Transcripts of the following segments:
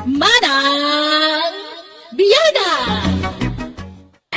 Manang Biyada!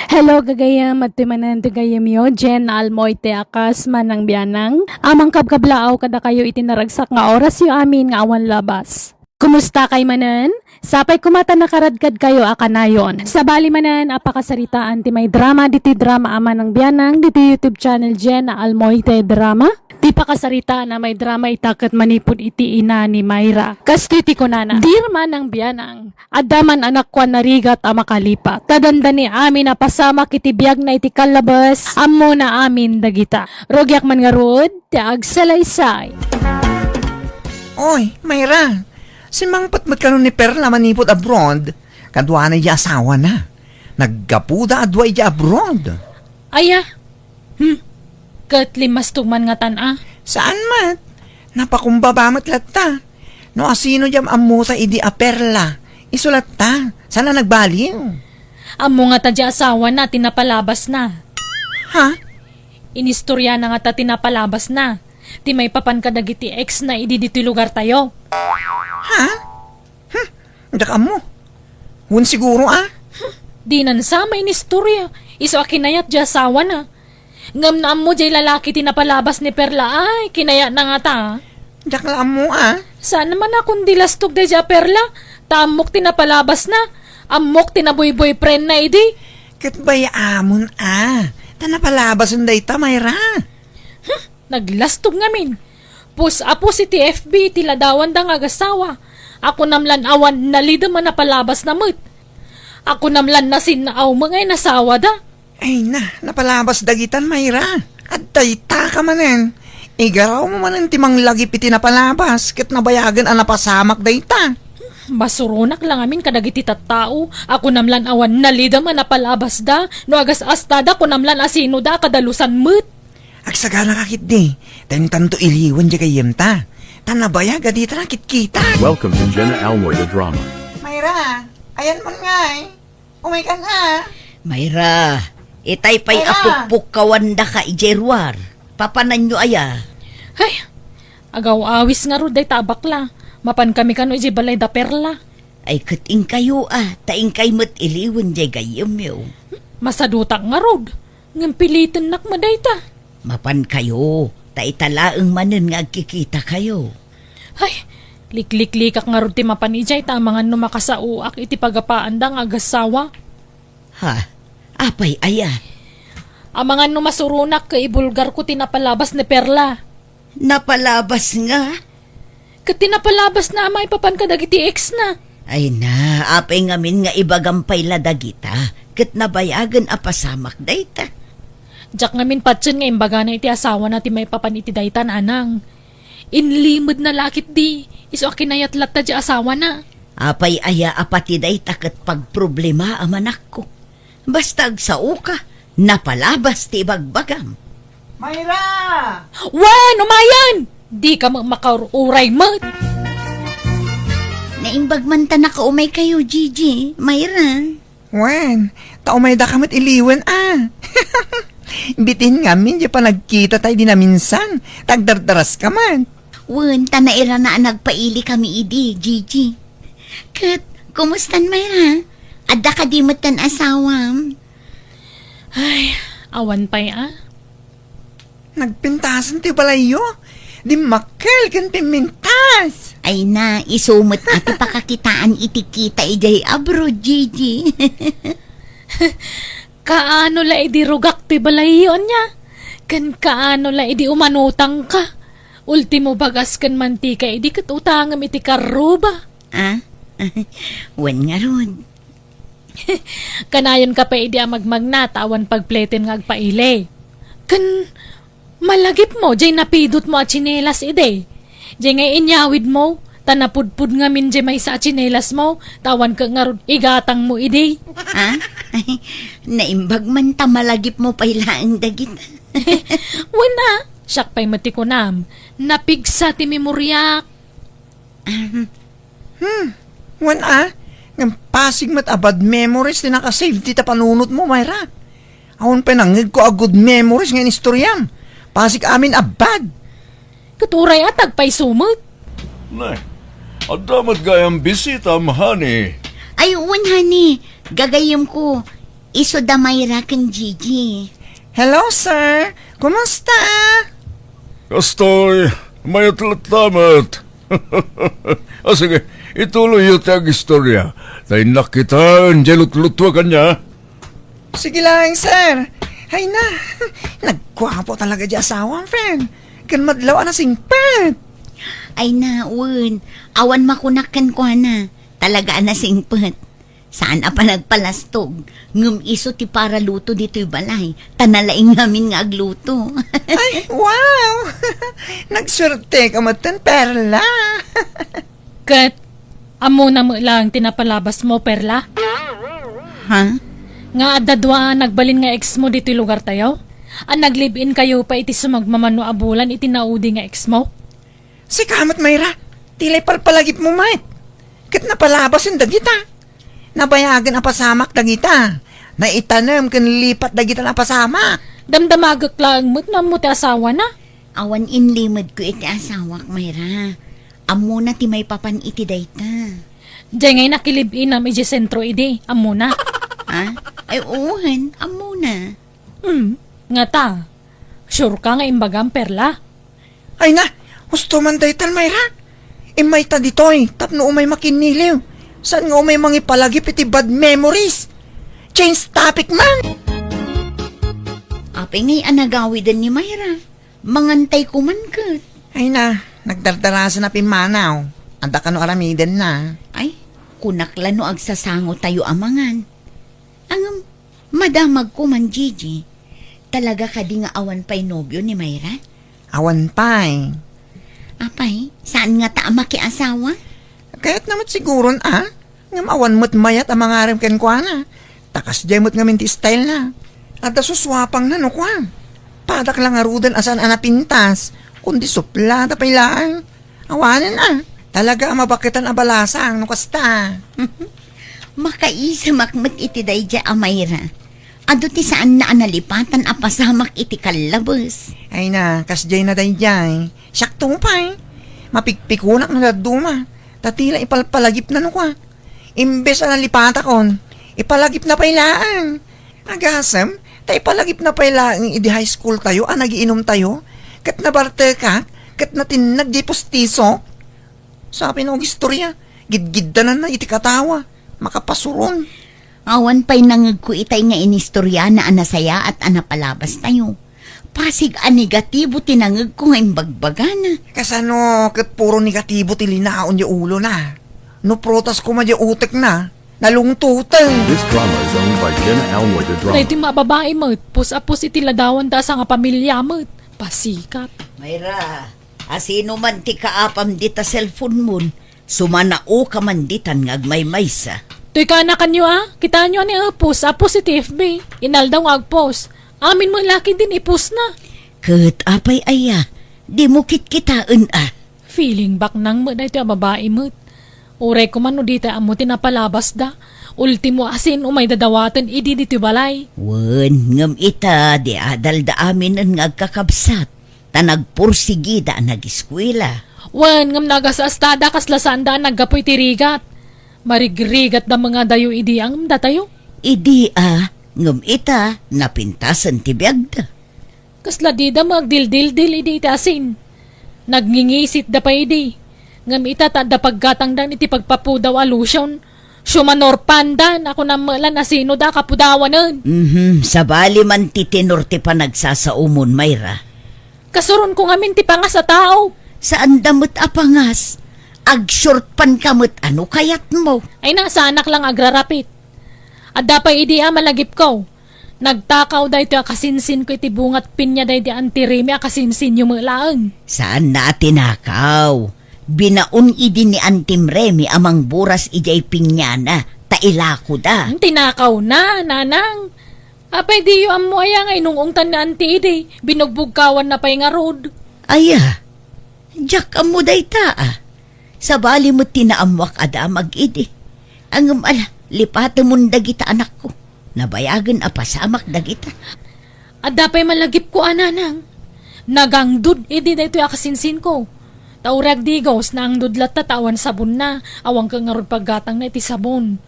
Hello gagayam at timanan gagayam yo, Jen Almoite akas manang biyanang. Amang kabkablaaw kada kayo itinaragsak nga oras yo amin nga awan labas. Kumusta kay manan? Sapay kumata nakaradkad kayo akanayon. Sa bali manan, apakasaritaan ti may drama, diti drama ama ng biyanang, diti YouTube channel Jen Almoite Drama. Di pa kasarita na may drama itakat manipod iti ina ni Mayra. Kastiti ko nana. Dirma ng biyanang. Adaman anak kwa narigat ama kalipat. Tadanda ni amin na pasama kiti biyag na iti kalabas. Amo na amin dagita. Rogyak man nga rod, ti agsalaysay. Oy, Mayra. Si Mang Patmat kanon ni Perla manipod abroad. Kadwa na iya asawa na. Naggapuda adwa iya abroad. Aya. Kat limas tugman nga tan Saan mat? Napakumbabamat latta. No asino jam amuta idi a Perla. Isulat ta. Sana nagbaliw. Amo nga ta di asawa na, tinapalabas na. Ha? Inistorya na nga ta tinapalabas na. Ti may papan kadagiti ex na idi dito lugar tayo. Ha? Dak mo. Hun siguro Di nansama inistorya. Iso akinayat di asawa na. Ngam na mo jay lalaki tinapalabas ni Perla ay kinaya na nga ta. Dak mo Saan naman akong dilastog de ja Perla? Tamok tinapalabas na. Amok tinaboy-boyfriend na idi. Kat bayamon Tanapalabas ang dayta, Mayra. Naglastog ngamin. Pus apo si TFB tiladawan da nga gasawa. Ako namlan awan nalida man napalabas na mo't. Ako namlan nasin na aw mga nasawa da. Ay napalabas dagitan, Mayra. At dayta ka manen. Igaraw mo manen timang lagi piti napalabas. Kat nabayagan ang napasamak dayta. Basuronak lang amin kadagiti tattao. Ako namlan awan nalida man napalabas da. No agas astada ko namlan asino da kadalusan mo't. Agsagana kakit di. Tanto iliwan di kayem ta. Tanabaya gadita nakit kita. Welcome to Jenna Almoy the Drama. Mayra, ayan mo nga Umay ka nga. Mayra, itay pa'y Mayra! apukpuk kawanda ka ijerwar. Papanan nyo aya. Ay, agaw awis nga ro day tabakla. Mapan kami kano iji balay da Perla. Ay kating kayo taing kay mat iliwan jay gayam yo. Masadutak nga rod. Ngam pilitin nak maday ta. Mapan kayo, taitalaang manen nga agkikita kayo. Ay, liklik-likak nga rod ti mapan ijay tamangan no makasauak iti pagapaan da nga agasawa. Ha? Apay aya. Amangan no masurunak kay ibulgar ko tinapalabas ni Perla. Napalabas nga. Kat tinapalabas na amay papan kadagiti ex na. Ay na, apay ngamin nga ibagampay ladagita. Kat nabayagan apasamak dayta. Diyak ngamin patsun nga imbaga na iti asawa na ti may papan iti daytan anang. Inlimod na lakit di. Iso akinayat latta di asawa na. Apay aya apati dayta kat pagproblema amanak ko. Basta agsao ka, napalabas ti bagbagam. Mayra! Wan, umayan! Di ka makauray mo. Naimbagman ta nakaumay kayo, Gigi. Mayra. Wen, taumay da kamat iliwan Bitin nga min, di pa nagkita tayo di na minsan. Tagdardaras ka man. Wen, tanaira na nagpaili kami idi, Gigi. Kat, kumustan Mayra? Adda ka di matan asawam. Ay, awan pa'y Nagpintasan ti balayo. Di makal kan pimintas. Ay na, isumot ati pakakitaan itikita ijay abroad, Gigi. Kaano la idi rugak ti balayon niya? Kan kaano la idi umanutang ka? Ultimo bagas kan mantika idi kat utangam iti karuba. Wen nga ron. Kanayon ka pa idi amagmagna tawan pagpleten nga agpaile. Kan malagip mo, jay napidot mo at chinelas ide. Jay nga inyawid mo, tanapudpud nga min jay may sa chinelas mo, tawan ka nga ron igatang mo ide. Naimbag man ta malagip mo pailaang dagit. Wala, siyak pa'y matikunam, napigsa ti memoryak. Wan ng pasig mat abad memories di nakasave ti tapanunot mo, Mayra. Awan penangig ko a good memories ngayon istoryam. Pasig amin abad. Katuray atag pa'y sumot. Nay, Adamat gayang bisita, mahani. Ay, honey. Gagayom ko. Iso da Mayra kan Gigi. Hello, sir. Kumusta? Kastoy, may tamat. Sige, ituloy yung tag istorya. Dahil nakita ang jalot-lutwa kanya. Sige lang, sir. Hay na. Nagkwapo talaga di asawang friend. Kan madlaw na singpet. Ay naun. Awan makunakan ko na. Talaga na singpet. Saan pa nagpalastog? Ngum iso ti para luto dito'y balay. Tanalaing namin nga agluto. Ay, wow. Nagswerte ka matan, Perla. Kat, amo na mo lang tinapalabas mo, Perla. Ha? Nga adadwa nagbalin nga ex mo dito'y lugar tayo? Ang naglive-in kayo pa iti sumagmamano abulan iti naudi nga ex mo? Si Kamot Mayra, tilay palpalagip mo, mate. Kat napalabas yung dagita. Nabayagan ang pasamak dagita. Naitanam kan lipat dagita na pasamak. Damdamagak lang mo't na mo ti asawa na. Awan inlimod ko iti asawak, Mayra. Amo na ti may papan iti dayta. Diyan ngay nakilib-in nam iti sentro ide, amo na. Ha? Ay, uhan. Amo na. Nga ta. Sure ka nga imbagang, Perla? Ay na, gusto man daytan, Mayra. Imay ta ditoy, tapno umay makiniliw. Saan nga umay mangipalagip iti bad memories? Change topic man! Apay ngay anagawi din ni Mayra. Mangantay ko man kat. Ay na, nagdardarasan na pimanaw. Anda ka no aramiden na. Ay, kunakla no agsasango tayo amangan. Ang madamag ko man, Gigi. Talaga ka di nga awan pa'y nobyo ni Mayra? Awan pa'y. Apay, saan nga ta makiasawa? Kaya't naman siguron ngam awan mo't mayat ang mga aram ken kwa na. Takas jay mo't ngamin ti style na. At suswapang na no kwa. Padak lang arudan asan anapintas. Kundi suplada pa ilaan. Awanan Talaga mabakitan abalasang no kasta. Makaisa makmat iti dayja Mayra. Ado ti saan na analipatan apasamak iti kalabos. Ay na, kasjay na dayjay. Sakto pa'y. Mapikpikunak na daduma. Tatila ipalpalagip na no kwa. Imbes na lipata kon, ipalagip na pailaan. Agasam, tayo palagip na pailaan idi high school tayo, nagiinom tayo. Kat nabarte ka, kat natin nagdipostiso. Sabi ng istorya, gidgiddanan na iti katawa, makapasuron. Awan pa'y nangag ko itay nga inistorya na anasaya at anapalabas tayo. Pasig negatibo tinangag ko nga imbagbagana. Kasano, kat puro negatibo tilinaon yung ulo na. No protas ko madya utek na, nalungtutan. This drama is owned by Jenna Almoy the Dahil Drama. ti mababae mo, pus-apus iti ladawan da sa nga pamilya mo. Pasikat. Mayra, asino man ti kaapam dita cellphone mo, sumanao ka man ditan ngagmaymaysa. To'y ka kanyo kita nyo ani pus-apus iti FB. Inal daw agpos. Amin mo laki din ipus na. Kat apay aya, di mo kitkitaan Feeling back nang mo dahil ti babae mo. Uray ko man no dita amo tinapalabas da. Ultimo asin umay dadawatan idi dito balay. Wen, ngam ita, di adal da amin ang ngagkakabsat. Tanagpursigida nag-eskwela. Wan ngam nagasastada kaslasanda naggapoy ti rigat. Marigrigat da mga dayo idi ang datayo. Idi ngam ita, napintasan ti biyagda. Kasla di da magdildildil idi iti asin. Nagngingisit da pa idi. Ngam ita ta da paggatang dan iti pagpapudaw alusyon. Syumanor pandan ako na malan na sino da kapudawanan. Sabali man ti tenor ti panagsasaumon, Mayra. Kasuron ko ngamin ti panga sa tao. Saan damot apangas? Ag-short pan kamot ano kayat mo? Ay nasa anak lang agrarapit. At dapay idi malagip ko. Nagtakaw da ito akasinsin ko iti bungat pinya da iti antirimi akasinsin yung malaang. Saan na tinakaw? Binaon idi ni Antim Remy amang buras ijay pinyana, tailako da. Tinakaw na, nanang. Apay di yu amo aya nga inungungtan na anti idi. Binugbugkawan na pa'y nga road. Aya, jak amo dayta Sa bali mo tinaamwak adamag idi. Ang lipata mong dagita anak ko. Nabayagan pasamak dagita. At dapay malagip ko ananang. Nagangdud idi da ito akasinsin ko. Taurag digos na ang dudlat tatawan sabon na. Awang ka nga ron paggatang na iti sabon.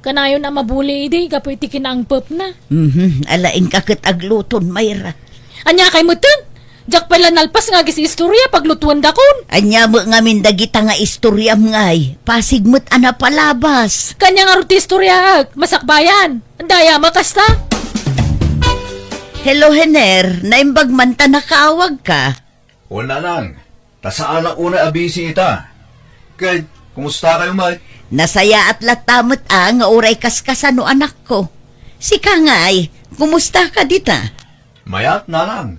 Kanayon na mabuli idi, kapo iti kinaang pop na. Alaing kakit agluton, Mayra. Anya kay mutin? Jak pala nalpas nga gis istorya paglutuan dakon. Anya mo ngamin dagita nga istoryam ngay. Pasigmut ana palabas. Kanya nga ruti istorya masakbayan. Andaya makasta. Hello, Hener. Naimbag man ta nakaawag ka. Wala lang. Tasaan ang una abisi ita. Kay, kumusta kayo, Mike? Nasaya at latamot nga oray kaskasan no anak ko. Sika ngay, kumusta ka dita? Mayat na lang.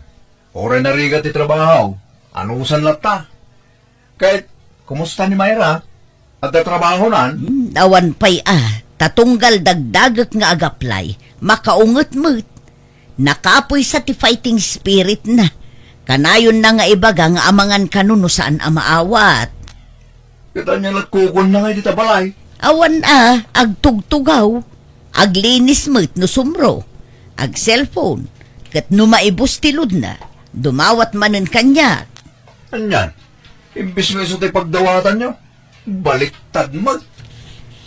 Oray na rigat ti trabaho. Anusan latta. Kay, kumusta ni Mayra? At trabaho nan? Awan pay tatunggal dagdagak nga agaplay. Makaungot-mut. Nakapoy sa ti fighting spirit na. Kanayon na nga ibaga nga amangan kanuno saan amaawat. Kita niya kukul na nga dita balay. Awan agtugtugaw. Aglinis mo't no sumro. Ag cellphone. Kat numaibos tilod na. Dumawat manen kanya. Anyan, imbis nga iso tayo pagdawatan nyo, baliktad mag.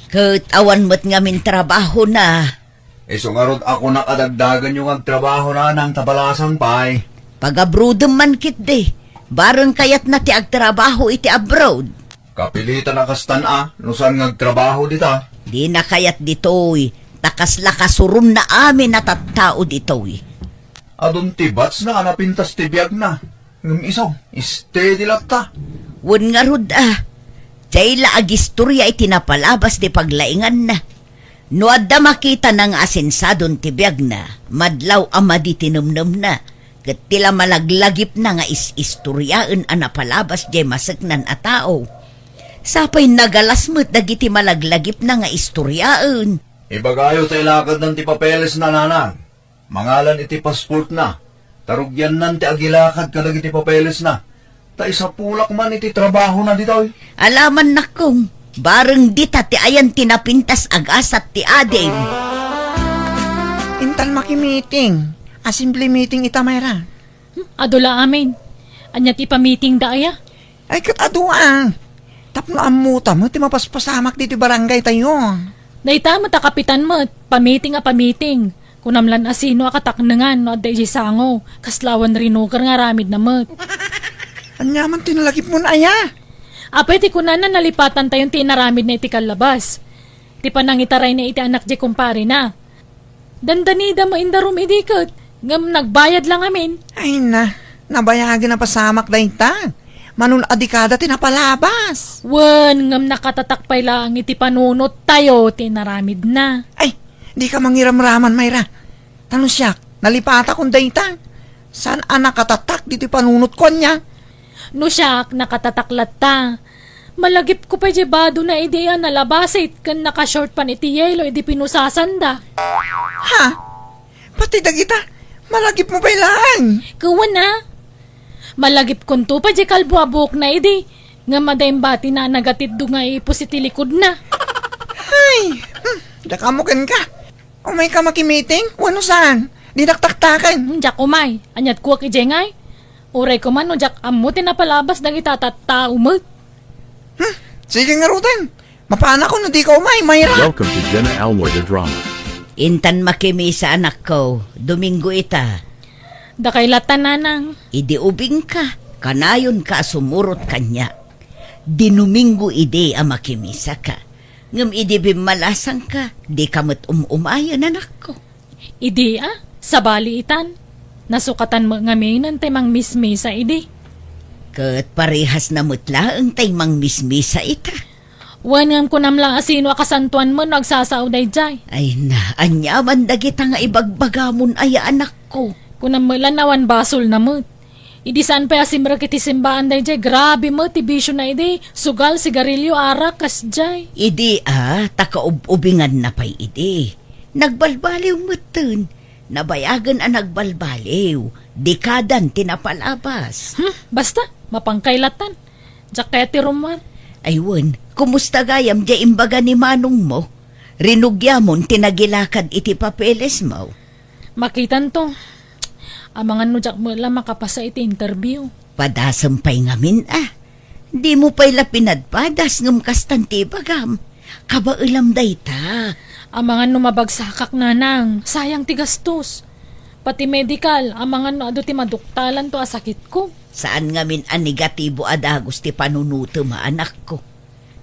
Kat awan mo't ngamin trabaho na. Iso nga ron ako nakadagdagan yung agtrabaho na ng tabalasan pa'y. Pag-abroad man kit de. Barang kayat na ti agtrabaho iti abroad. Kapilitan na kastan no saan nga agtrabaho dita. Di na kayat ditoy. Takas lakasurun na amin na tattao ditoy. Adun tibats na anapintas tibiyag na. Ngum iso, steady latta. Wan nga rod Tayla agistorya iti napalabas di paglaingan na. No adda makita ng asensadon tibiyag na. Madlaw ama di tinumnum na. Kat tila malaglagip na nga istoryaan ang napalabas di masagnan a tao. Sapay nagalasmut dagiti malaglagip na nga istoryaan. Ibagayo tayo lakad ng tipapeles na nanang. Mangalan iti passport na. Tarugyan nan ti agilakad kadag iti papeles na. Ta isa pulak man iti trabaho na dito. Alaman na kong, bareng dita ti ayan tinapintas agasat ti adeng. Intan maki-meeting. Assembly meeting ita, Mayra. Adula amin. Anya ti pa-meeting daya. Ay, kataduan. Tapno amuta mo, ti mapaspasamak dito barangay tayo. Naita mata kapitan mo, pa-meeting pa-meeting. Kunamlan asino akataknangan no adda sango. Kaslawan rinukar nga ramid na mat. Anyaman tinalagip mo na aya. Apay ti kunanan nalipatan tayong tinaramid na iti kalabas. Ti panangitaray na iti anak di kumpare na. Dandanida mo indarum idikot. Ngam nagbayad lang amin. Ay na, nabayagan na pasamak da ita. Manun adikada tinapalabas. Wan ngam nakatatakpay lang iti panunot tayo tinaramid na. Ay, di ka mangiramraman, Mayra. Tanong siya, nalipata kong dayta. Saan anak katatak dito panunot ko niya? No siyak, nakatataklat ta. Malagip ko pa jebado na ideya na labasit kan nakashort pan iti yelo iti pinusasanda. Ha? Pati dagita, malagip mo ba ilaan? Kuwan na. Malagip kunto pa je kalbuabok na idi. Nga madayang bati na nagatid do nga ipos iti likod na. Ay, dakamukin ka. Umay ka makimeeting? Wano saan? Di naktaktakan. Jak umay, anyat kuwak ijengay. Uray ko man no jak amu tinapalabas dang itatatta umot. Sige nga rutan. Mapana ko na di ka umay, Mayra. Welcome to Jenna Almoy the Drama. Intan makimi sa anak ko, Domingo ita. Dakay latan nanang. Idi ubing ka, kanayon ka sumurot kanya. Dinumingo ide makimisa ka. Ngam idi bimalasang ka, di kamot umayan anak ko. Idi sa baliitan. Nasukatan mo ngaminan tay mang mismisa idi. Kat parehas na mutla ang tay mang mismisa ita. Wanam ko namlang asino akasantuan mo nagsasauday jay. Ay na, anyaman dagita nga ibagbagamon ay anak ko. Kunam nawan basol na mo. Idi saan pa asimra kiti simbaan day jay. Grabe mo, tibisyo na idi. Sugal, sigarilyo, arak, kas jay. Idi takaubingan na pa'y idi. Nagbalbaliw mo tun. Nabayagan ang nagbalbaliw. Dekadan tinapalabas. Basta, mapangkailatan. Diyak kaya ti Roman. Aywan, kumusta gayam di imbaga ni manong mo? Rinugyamon tinagilakad iti papeles mo. Makitan to. Amangan no diyak mo lang makapasa iti interview. Padasampay ngamin Di mo pa'y pinadpadas ngam kastanti bagam. Kabailam dayta. Ang mga numabagsakak nanang, sayang ti gastos. Pati medical, ang mga no ti maduktalan to asakit ko. Saan ngamin ang negatibo adagos ti panunuto anak ko.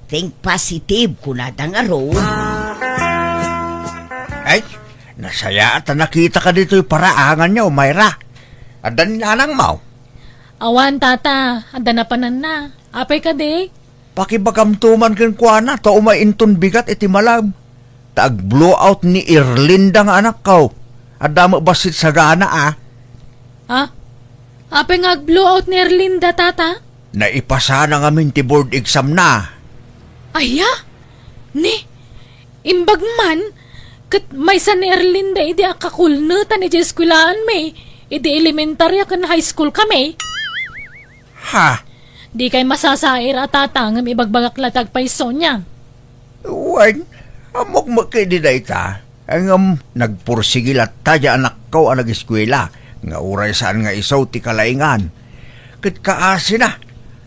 Think positive kunada nga ro. Ay, nasaya at nakita ka dito yung paraangan niya, Mayra. Adan nanang mau. Awan tata, anda na panan na. Apay ka de? Pakibagamtuman ken kuana, to umainton bigat iti malam. Tag blowout ni Irlinda nga anak ko. Adamo basit sa gana Ha? Apay nga blowout ni Erlinda tata? Naipasa na ngamin ti board exam na. Aya? Ni? Imbag man? Kat may sa ni Erlinda idi akakulnutan ni jeskulaan may. Idi elementarya kan high school kami. Ha? Di kay masasair at tatangam ibagbagak latag paiso niya. Wan, amok makidi da ita. Ang nagpursigil at tadya anak ko ang nag-eskwela. Nga uray saan nga isaw ti kalaingan. Kat kaasi na.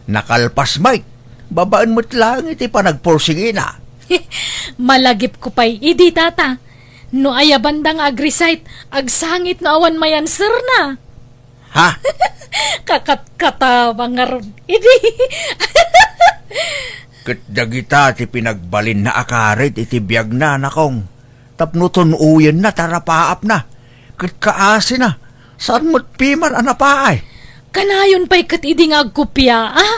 Nakalpas Mike. Babaan mo't lang iti pa nagpursigi na. Malagip ko pa'y idi tata. No ayabandang agrisite, agsangit na awan mayan sir na. Ha? Kakat-katawang nga ron. Idi. Kat dagita ti pinagbalin na akarit iti biyag na nakong. Tapnuton uyan na tarapaap na. Kat kaasi na. Saan mo't piman anapaay? Kanayon pa'y kat idi nga agkupya, ah?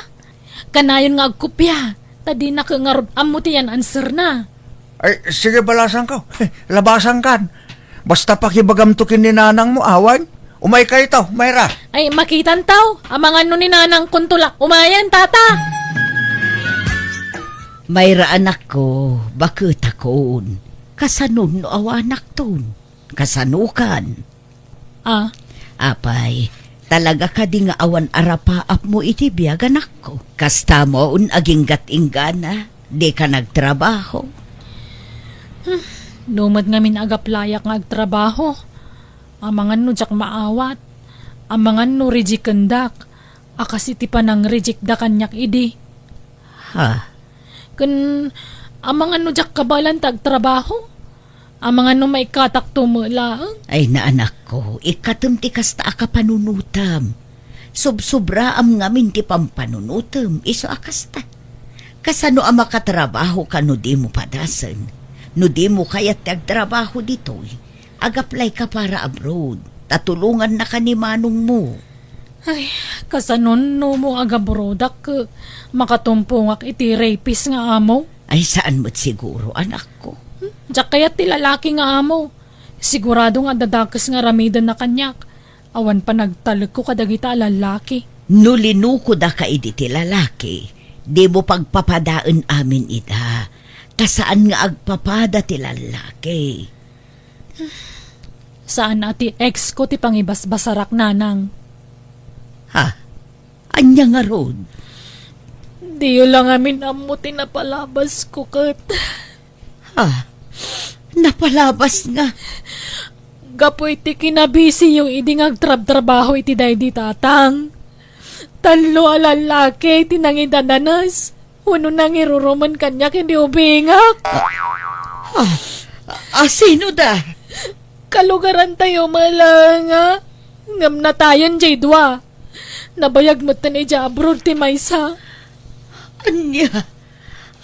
Kanayon nga agkupya. Tadi na ka nga ron amuti yan answer na. Ay, sige balasan ko. Labasan kan. Basta pakibagamtukin ni nanang mo, awan. Umay ka ito, Mayra. Ay, makitan tao. Ang mga ano ni nanang kuntulak. Umayan, tata. Mayra anak ko, bakit akon? Kasanon no awanak ton. Kasanukan. Ah, Apay, talaga ka di nga awan arapaap mo iti biyag anak ko. Kasta mo un aging gatinggana, di ka nagtrabaho. lumad ngamin agaplayak nga agtrabaho. Ang mga no jak maawat. Ang mga no rijikendak. Akas iti pa nang rijikda kanyak idi. Ha? Kun ang mga no jak kabalan tagtrabaho. Ang mga no may katak tumulaang. Ay na anak ko, ikatum ti kasta ka panunutam. Subsobra am ngamin ti pampanunutam, iso akasta. Kasano ang makatrabaho ka no di mo padasan. No di mo kayat agtrabaho dito'y. Agaplay ka para abroad. Tatulungan na ka ni manong mo. Ay, kasanon no mo agabrodak makatumpungak iti rapist nga amo. Ay saan mo't siguro anak ko? Diyak kaya ti lalaki nga amo. Sigurado nga dadakas nga ramidan na kanyak. Awan pa nagtalag ko kadagita lalaki. Nulinuko da ka idi ti lalaki. Di mo pagpapadaan amin ida. Tasaan nga agpapada ti lalaki. Saan ati ex ko ti pangibasbasarak nanang. Ha? Anya nga rod? Di yun lang amin amo tinapalabas ko kat. Ha? Napalabas nga. Gapoy ti kinabisi yung iding agtrab-trabaho iti day di tatang. Tanlo alalaki tinangidadanas. Uno nang iruruman kanya hindi ubingak. Sino da? Kalugaran tayo malanga. Ngam na tayan jay dwa. Nabayag mo ta ni abroad ti maysa. Anya?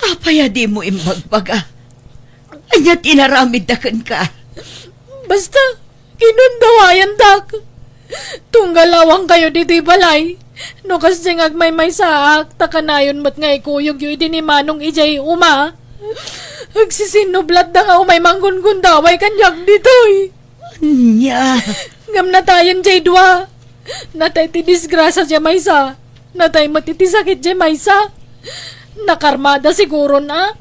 Apaya di mo imbagbaga. Anya tinaramid da ka. Basta, kinundawayan dak. Tunggalawang kayo dito balay. No kasi ngagmay saak, takanayon mat nga ikuyog yu idi ni Manong ijay uma. Agsisinublat na nga umay manggun-gundaway kanyak ditoy. Anya? Ngam na tayan jay dwa. Natay ti disgrasa jay maysa. Natay matiti sakit jay maysa. Nakarmada siguro na.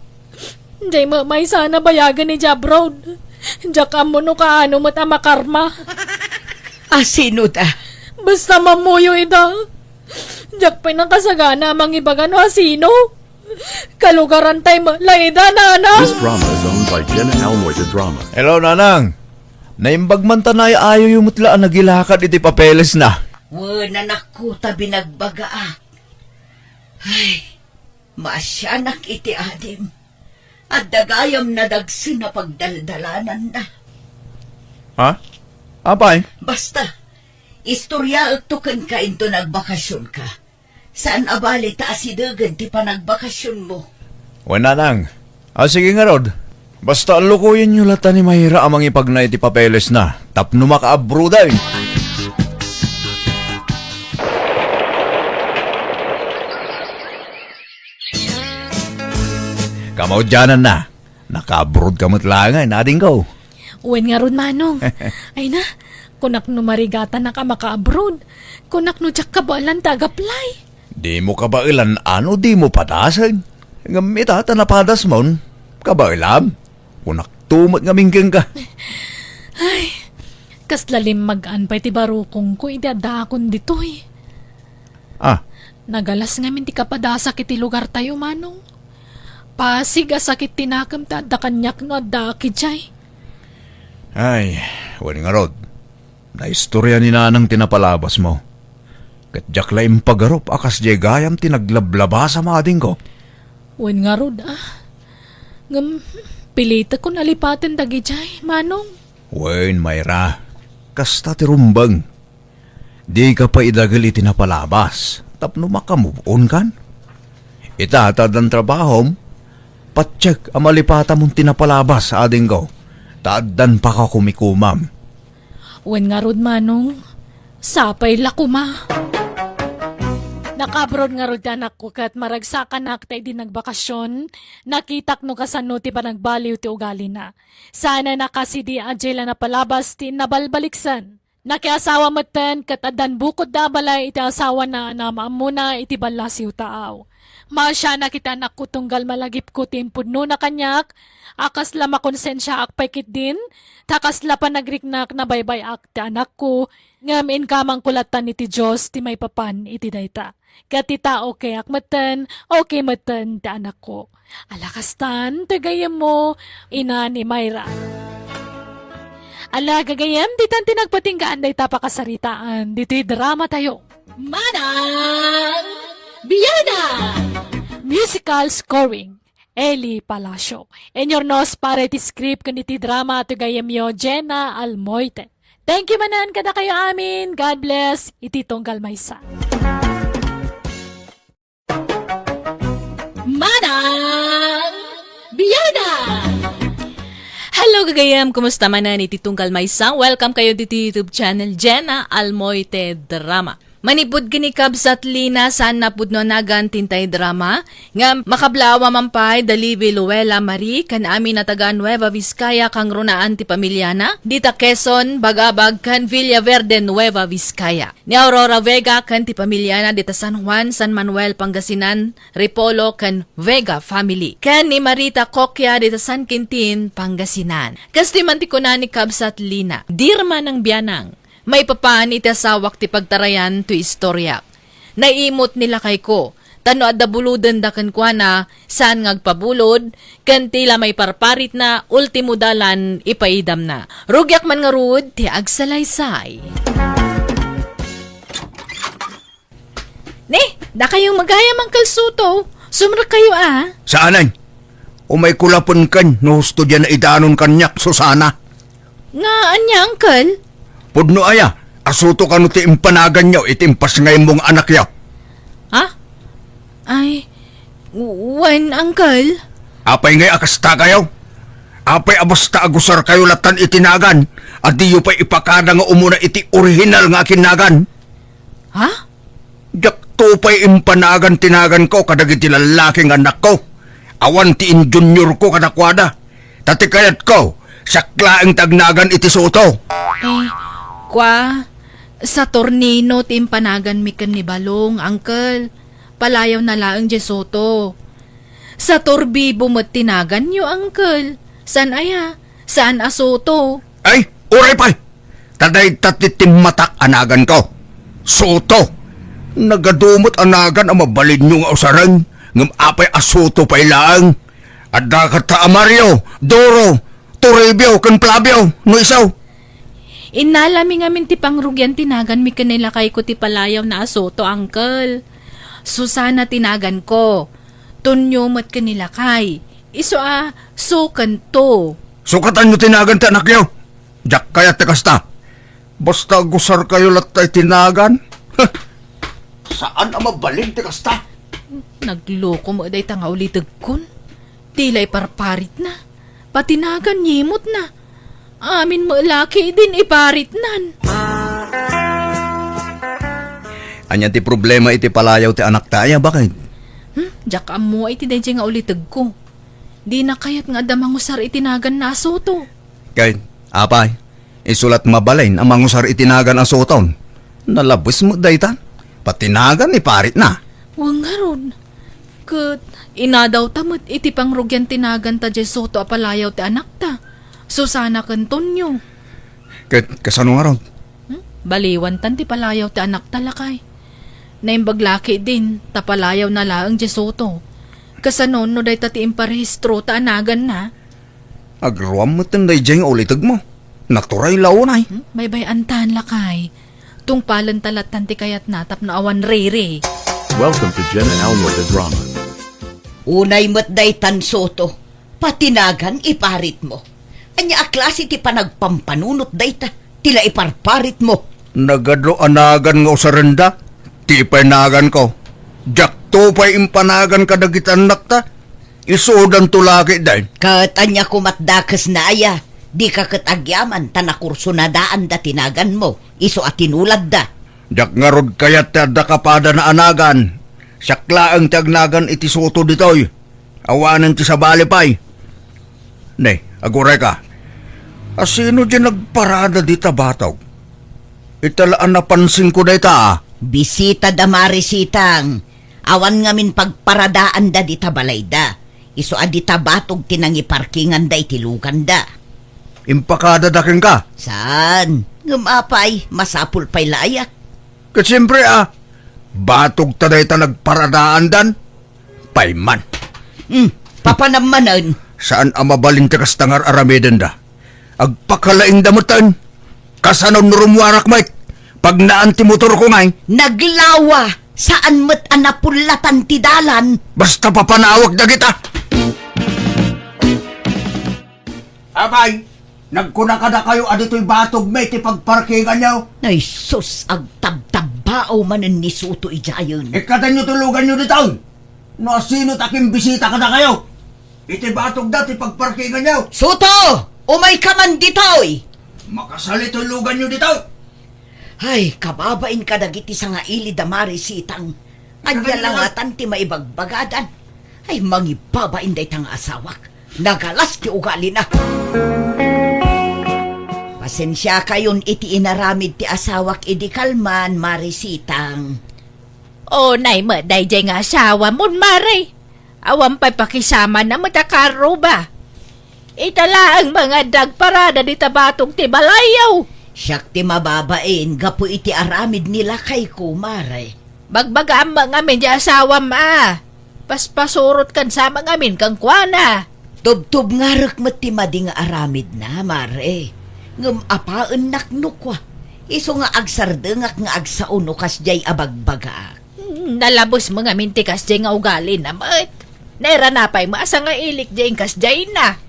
Jay maysa na bayagan ni Jabrod. Diyak mo no kaano mat amakarma. Sino da? Basta mamuyo ida. Diyak pa'y nakasagana mang ibagano asino. Kalugaran tayo laida nana. This drama is owned by Jenna Almoy the Drama. Hello, nanang. Naimbag man tanay ayo yung mutlaan nagilakad iti papeles na. Nanak ko tabi nagbaga. Masyanak iti adim. At dagayam na dagsi na pagdaldalanan na. Ha? Apay? Basta, istorya tukan ka into nagbakasyon ka. Saan abali taasidagan ti panagbakasyon mo? Wala nang. Sige nga Rod. Basta lukuyin nyo lata ni Mahira amang ipagnay ti papeles na. Tapno makaabruda eh. Kamaudyanan na. Naka-abroad ka matlangan, nading ko. Uwen nga ron, Manong. Ay na, kunak no marigata na ka maka-abroad. Kunak no tsak kabalan tagaplay. Di mo kabailan ano, di mo padasan. Ngamit na padas mo, kabailam. Kunak tumot nga minggeng ka. Kaslalim mag-anpay ti barukong ko idadakon ditoy. Ah, Nagalas ngamin ti kapadasa kiti lugar tayo, Manong. Pasig asakit tinakam ta da kanyak no da kijay. ay, wani nga Rod. Naistorya ni nanang tinapalabas mo. Katjak laim pagarop akas di gayam tinaglablaba sa mading ko. Uwen nga rod, pilita ko nalipatin da kijay, Manong. Wen, Mayra. Kasta ti rumbang. Di ka pa idagal itinapalabas. Tapno makamove on kan? Itatad ang trabahom. Patsyak ang malipata mong tinapalabas sa ading ko. Taadan pa ka kumikumam. Uwen nga rod, Manong. Sapay lakuma. Nakabrod nga rod anak ko kat maragsakan na tayo din nagbakasyon. Nakitak no kasano ti pa nagbaliw ti ugali na. Sana nakasidi ajela na palabas ti nabalbaliksan. Nakiasawa matan kat adan bukod da balay iti asawa na namamuna iti balasiw taaw. Masya na kita anak ko tunggal malagip ko timpudno na kanyak. Akas la makonsensya ak paikit din. Takas la pa nagriknak na baybay ak ti anak ko. Ngamin kamang kulatan iti Diyos ti may papan iti dayta. Katita okay ak matan, okay matan ti anak ko. Alakastan, tagayam mo, ina ni Mayra. Ala, gagayam, ditan tinagpatinggaan day tapakasaritaan. Dito'y drama tayo. Manang Biyada! Musical scoring. Eli Palacio. Enyornos para iti script kaniti drama to gayam yo Jenna Almoite. Thank you manan kada kayo amin. God bless. Iti tunggal maysa. Manang Biyada! Hello gagayam, kumusta manan iti tunggal maysa? Welcome kayo dito YouTube channel Jenna Almoite Drama. Manipud kini kabsat Lina saan napudno nagan tintay drama nga makablawa mampay dali Viluela Marie kan amin na taga Nueva Vizcaya kang runaan ti pamilyana dita Quezon Bagabag kan Villaverde Nueva Vizcaya ni Aurora Vega kan ti pamilyana dita San Juan San Manuel Pangasinan Ripolo kan Vega family kan ni Marita Kokya dita San Quintin Pangasinan kasti man ti kunani kabsat Lina dirma ng biyanang may papaan iti asawak ti pagtarayan to istorya. Naimot nila kay ko. Tano adda buludan da kan kwa na saan ngagpabulod, kan tila may parparit na ultimo dalan ipaidam na. Rugyak man nga rud, ti agsalaysay. Ne, da kayong magayam ang kalsuto. Sumra kayo Saanan? Umay kulapon kan, no husto dyan na idaanon kanyak, Susana. Nga, anya, uncle? Pudno aya, asuto ka no ti impanagan nyo, itimpas ngayon mong anak yaw. Ha? Ay, when, uncle? Apay ngay akasta kayo. Apay abasta agusar kayo latan itinagan. At diyo pa ipakada nga umuna iti original nga kinagan. Ha? Jakto pa'y impanagan tinagan ko kadagiti lalaking anak ko. Awan ti in-junior ko kadakwada. Tatikayat ko, saklaing tagnagan iti soto. Kwa, sa tornino timpanagan mi kan ni Balong, uncle. Palayaw na laang Jesoto. Sa torbibo mo tinagan nyo, uncle. San aya? Saan asoto? Ay, uray pa'y. Taday tatitim matak anagan ko. Soto. Nagadumot anagan ang mabalid nyo nga usaran. Ngam apay asoto pa'y laang. Adda ka ta Mario, Doro, Toribio, kan Flavio, no isaw. Inalami ngamin ti pangrugyan tinagan mi kanila kay ko ti palayaw na asoto, uncle. Susana tinagan ko. Tunyo mat kanila kay. Iso sukan to. Sukatan nyo tinagan ti anak nyo. Jak kaya ti kasta. Basta gusar kayo latay tinagan. Saan ang mabalin ti kasta? Nagloko mo day tanga ulitag kun. Tilay parparit na. Patinagan nyimot na. Amin mo laki din iparit nan. Anya ti problema iti palayaw ti anak taya, bakit? Jak amo ay tiday nga ulitag ko. Di na kayat nga damangusar itinagan na asoto. Kay, apay, isulat mabalain ang mangusar itinagan ang soton. Nalabos mo dayta. Patinagan iparit na. Wang ngaron. Kat, inadaw tamot iti pangrugyan tinagan ta jay soto apalayaw ti anak ta. Susana kantonyo. Kay, kasano nga ron? Baliwan tan ti palayaw ti anak talakay. Naimbaglaki din, tapalayaw na laang jay soto. Kasanon no day tati imparehistro ta anagan na. Agruam mo tinday dyan ulitag mo. Naturay launay. Bay antan lakay. Tung palan talatan ti kayat natap na awan rere. Welcome to Jenna Almoy the Drama. Unay mo't daytan soto, patinagan iparit mo. Anya aklase ti panagpampanunot dayta, tila iparparit mo. Nagadlo anagan nga usarenda. Ti panagan ko. Jak to pa'y impanagan ka dagit anak ta. Isudan tulaki dahin. Kat anya kumatdakas na aya, di ka katagyaman tanakurso na daan da tinagan mo, iso at tinulad da. Jak nga rod kayat ti adda kapada na anagan. Sakla ang tiagnagan iti soto ditoy. Awanan ti sabali pa'y. Ne, aguray ka. Asino dyan nagparada di tabataw? Italaan napansin ko na ita Bisita da marisitang, awan ngamin pagparadaan da di tabalay da. Iso adita batog tinangiparkingan da itilukan da. Impakada daking ka. Saan? Ngumapay, masapul pa'y layak. Kasi siyempre batog taday ta nagparadaan dan. Payman. Papanamanan. Saan ang mabalin ti kastangar arameden da? Agpakalaing damutan. Kasanon nurumwarak mait. Pag naanti motor ko ngay. Naglawa, saan mo't anapulatan ti dalan? Basta papanawag na kita. Abay, nagkunakada kayo adito'y batog may ti pagparkingan nyo. Ay sus, agtabtabao manen ni Soto ijayon. Ikatan nyo tulugan nyo dito. No sino taking bisita ka na kayo. Iti batog dati pagparkingan nyo. Soto! Umay ka man ditoy! Makasali tulugan nyo dito. Ay, kababain ka dagiti sa nga ili damari sitang. Anya langatan ti maibagbagadan. Ay, mangibabain day tang asawak. Nagalas ti ugali na. Pasensya kayon iti inaramid ti asawak idi kalman, marisitang. O nay mo day jay nga asawa mo, Mare. Awan pa'y pakisama na matakaro ba? Itala ang mga dagparada di tabatong ti balayaw. Siyak ti mababain, gapu iti aramid nila kay kumare. Bagbaga ang mga amin di asawa ma. Paspasurot kan sa mga amin kang kwana. Tubtub nga rek ti madi nga aramid na, mare. Ngam apaan naknukwa. Iso nga agsardengak nga agsauno kas jay abagbaga. Nalabos mga mintikas jay nga ugali na mat. Naira napay maasa nga ilik jay kas jay na.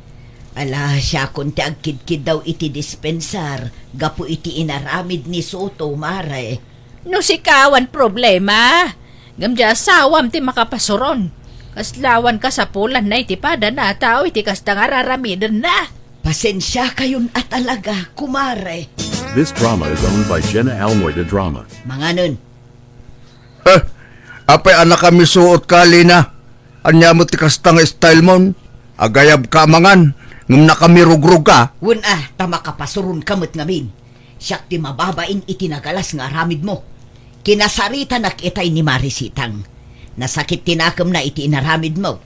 Ala siya kun ti agkidkid daw iti dispensar, gapu iti inaramid ni Soto, mare. No sikawan problema. Gamja asawam ti makapasuron. Kaslawan ka sa pulan na iti pada na tao iti kasta nga raramidan na. Pasensya kayon at alaga, kumare. This drama is owned by Jenna Almoy the Drama. Mga nun, Apay anak kami suot kali na. Anya mo ti kastang style mon. Agayab ka mangan. Ngum na kami rugrug ka. wun tamakapasuron kamot ngamin. Siyak ti mababain itinagalas nga aramid mo. Kinasarita nakitay ni Marisitang. Nasakit tinakam na iti inaramid mo.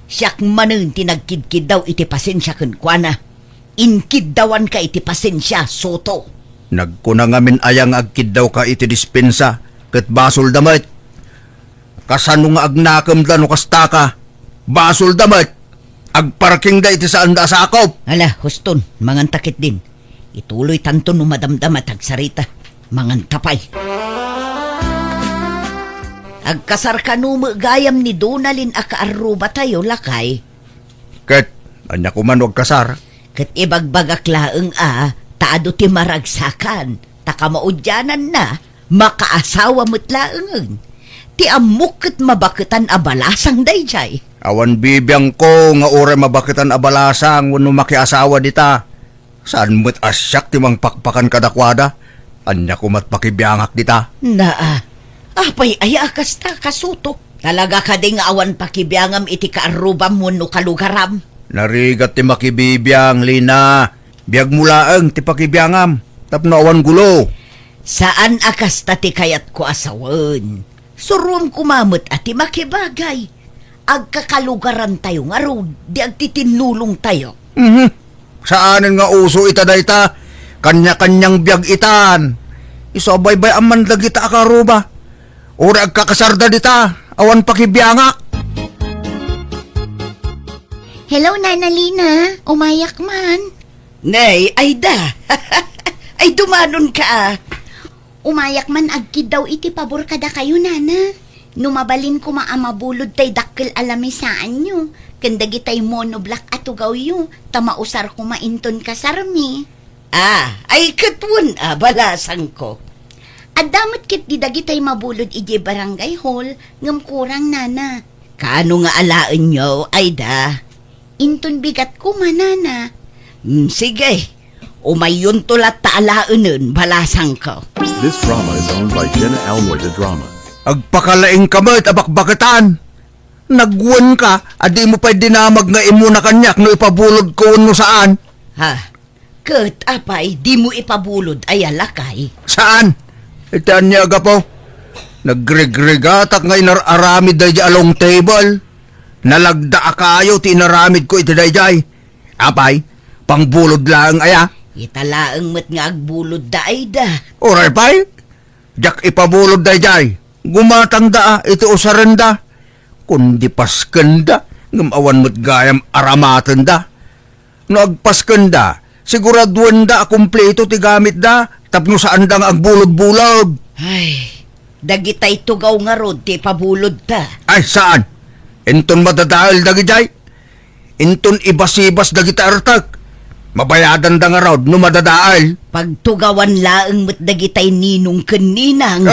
Siyak manen tinagkidkid daw iti pasensya kunkwana. Inkid dawan ka iti pasensya, Soto. Nagkuna ngamin ayang agkid daw ka iti dispensa. Kat basol damit. Kasano nga agnakam da no kasta ka. Basol damit. Agparking da iti saan da sakop. Ala, huston, mangan takit din. Ituloy tanto no madamdam at agsarita. Mangan tapay. Agkasar ka gayam ni Donalyn akaaruba tayo lakay. Ket, anya ko man wag kasar. Kat ibagbagak laeng taado ti maragsakan, takamaudyanan na, makaasawa mo't laeng. Ti amok ket mabaketan abalasang dayjay. Awan bibiyang ko nga ore mabakitan abalasang wano makiasawa dita. Saan mo't asyak ti mang pakpakan kadakwada? Anya ko mat pakibiyangak dita. Apay ay akas ta kasuto. Talaga ka di nga awan pakibiyangam iti kaarubam mo no kalugaram. Narigat ti makibibiyang, Lina. Biyag mulaang ti pakibiyangam. Tapno awan gulo. Saan akas ta ti kayat ko asawan? Surum kumamot at ti makibagay. Agkakalugaran tayo nga ro, di agtitinulong tayo. Saanin nga uso ita dayta? Kanya-kanyang biyag itan. Isabaybay aman dagita akaruba. Ora agkakasarda dita. Awan pakibiyangak. Hello, Nana Lina. Umayak man. Nay, Aida. Ay dumanon ka. Umayak man agkid daw iti pabor kada kayo, Nana. Numabalin ko maamabulod tay dakkel alamisaan nyo. Kandagi tay monoblak at ugaw yu. Tamausar ko mainton kasarmi. Ay katwon balasang ko. At damot kit didagi tay mabulod iji barangay hall. Ngam kurang, Nana. Kaano nga alaan nyo, Aida? Inton bigat ko manana. Sige, umayon tulat taalaanan, balasang ko. This drama is owned by Jenna Almoida Drama. Agpakalaing kamot abakbakitan. Nagwan ka, adi mo pa'y dinamag nga imo na kanyak no ipabulod ko no saan. Ket apay, di mo ipabulod ay alakay. Saan? Itaan niya aga po. Nagregregatak nga inararamid day along table. Nalagda akayo ti inaramid ko iti dayjay. Apay, pangbulod lang aya. Italaang mat nga agbulod da Aida. Oray pay, jak ipabulod dayjay. Gumatang daa iti usarenda. Kundi paskenda, ngamawan mo't gayam aramatan da. No agpaskenda, siguraduan da kumpleto ti gamit da. Tapno saan da nga agbulod-bulod. Ay, dagitay tugaw nga rod ti pabulod ta. Ay, saan? Inton madadahil dagijay. Inton ibasibas dagita artak. Mabayadan da nga raw no madadahil. Pagtugawan laeng mat dagitay ninong kaninang.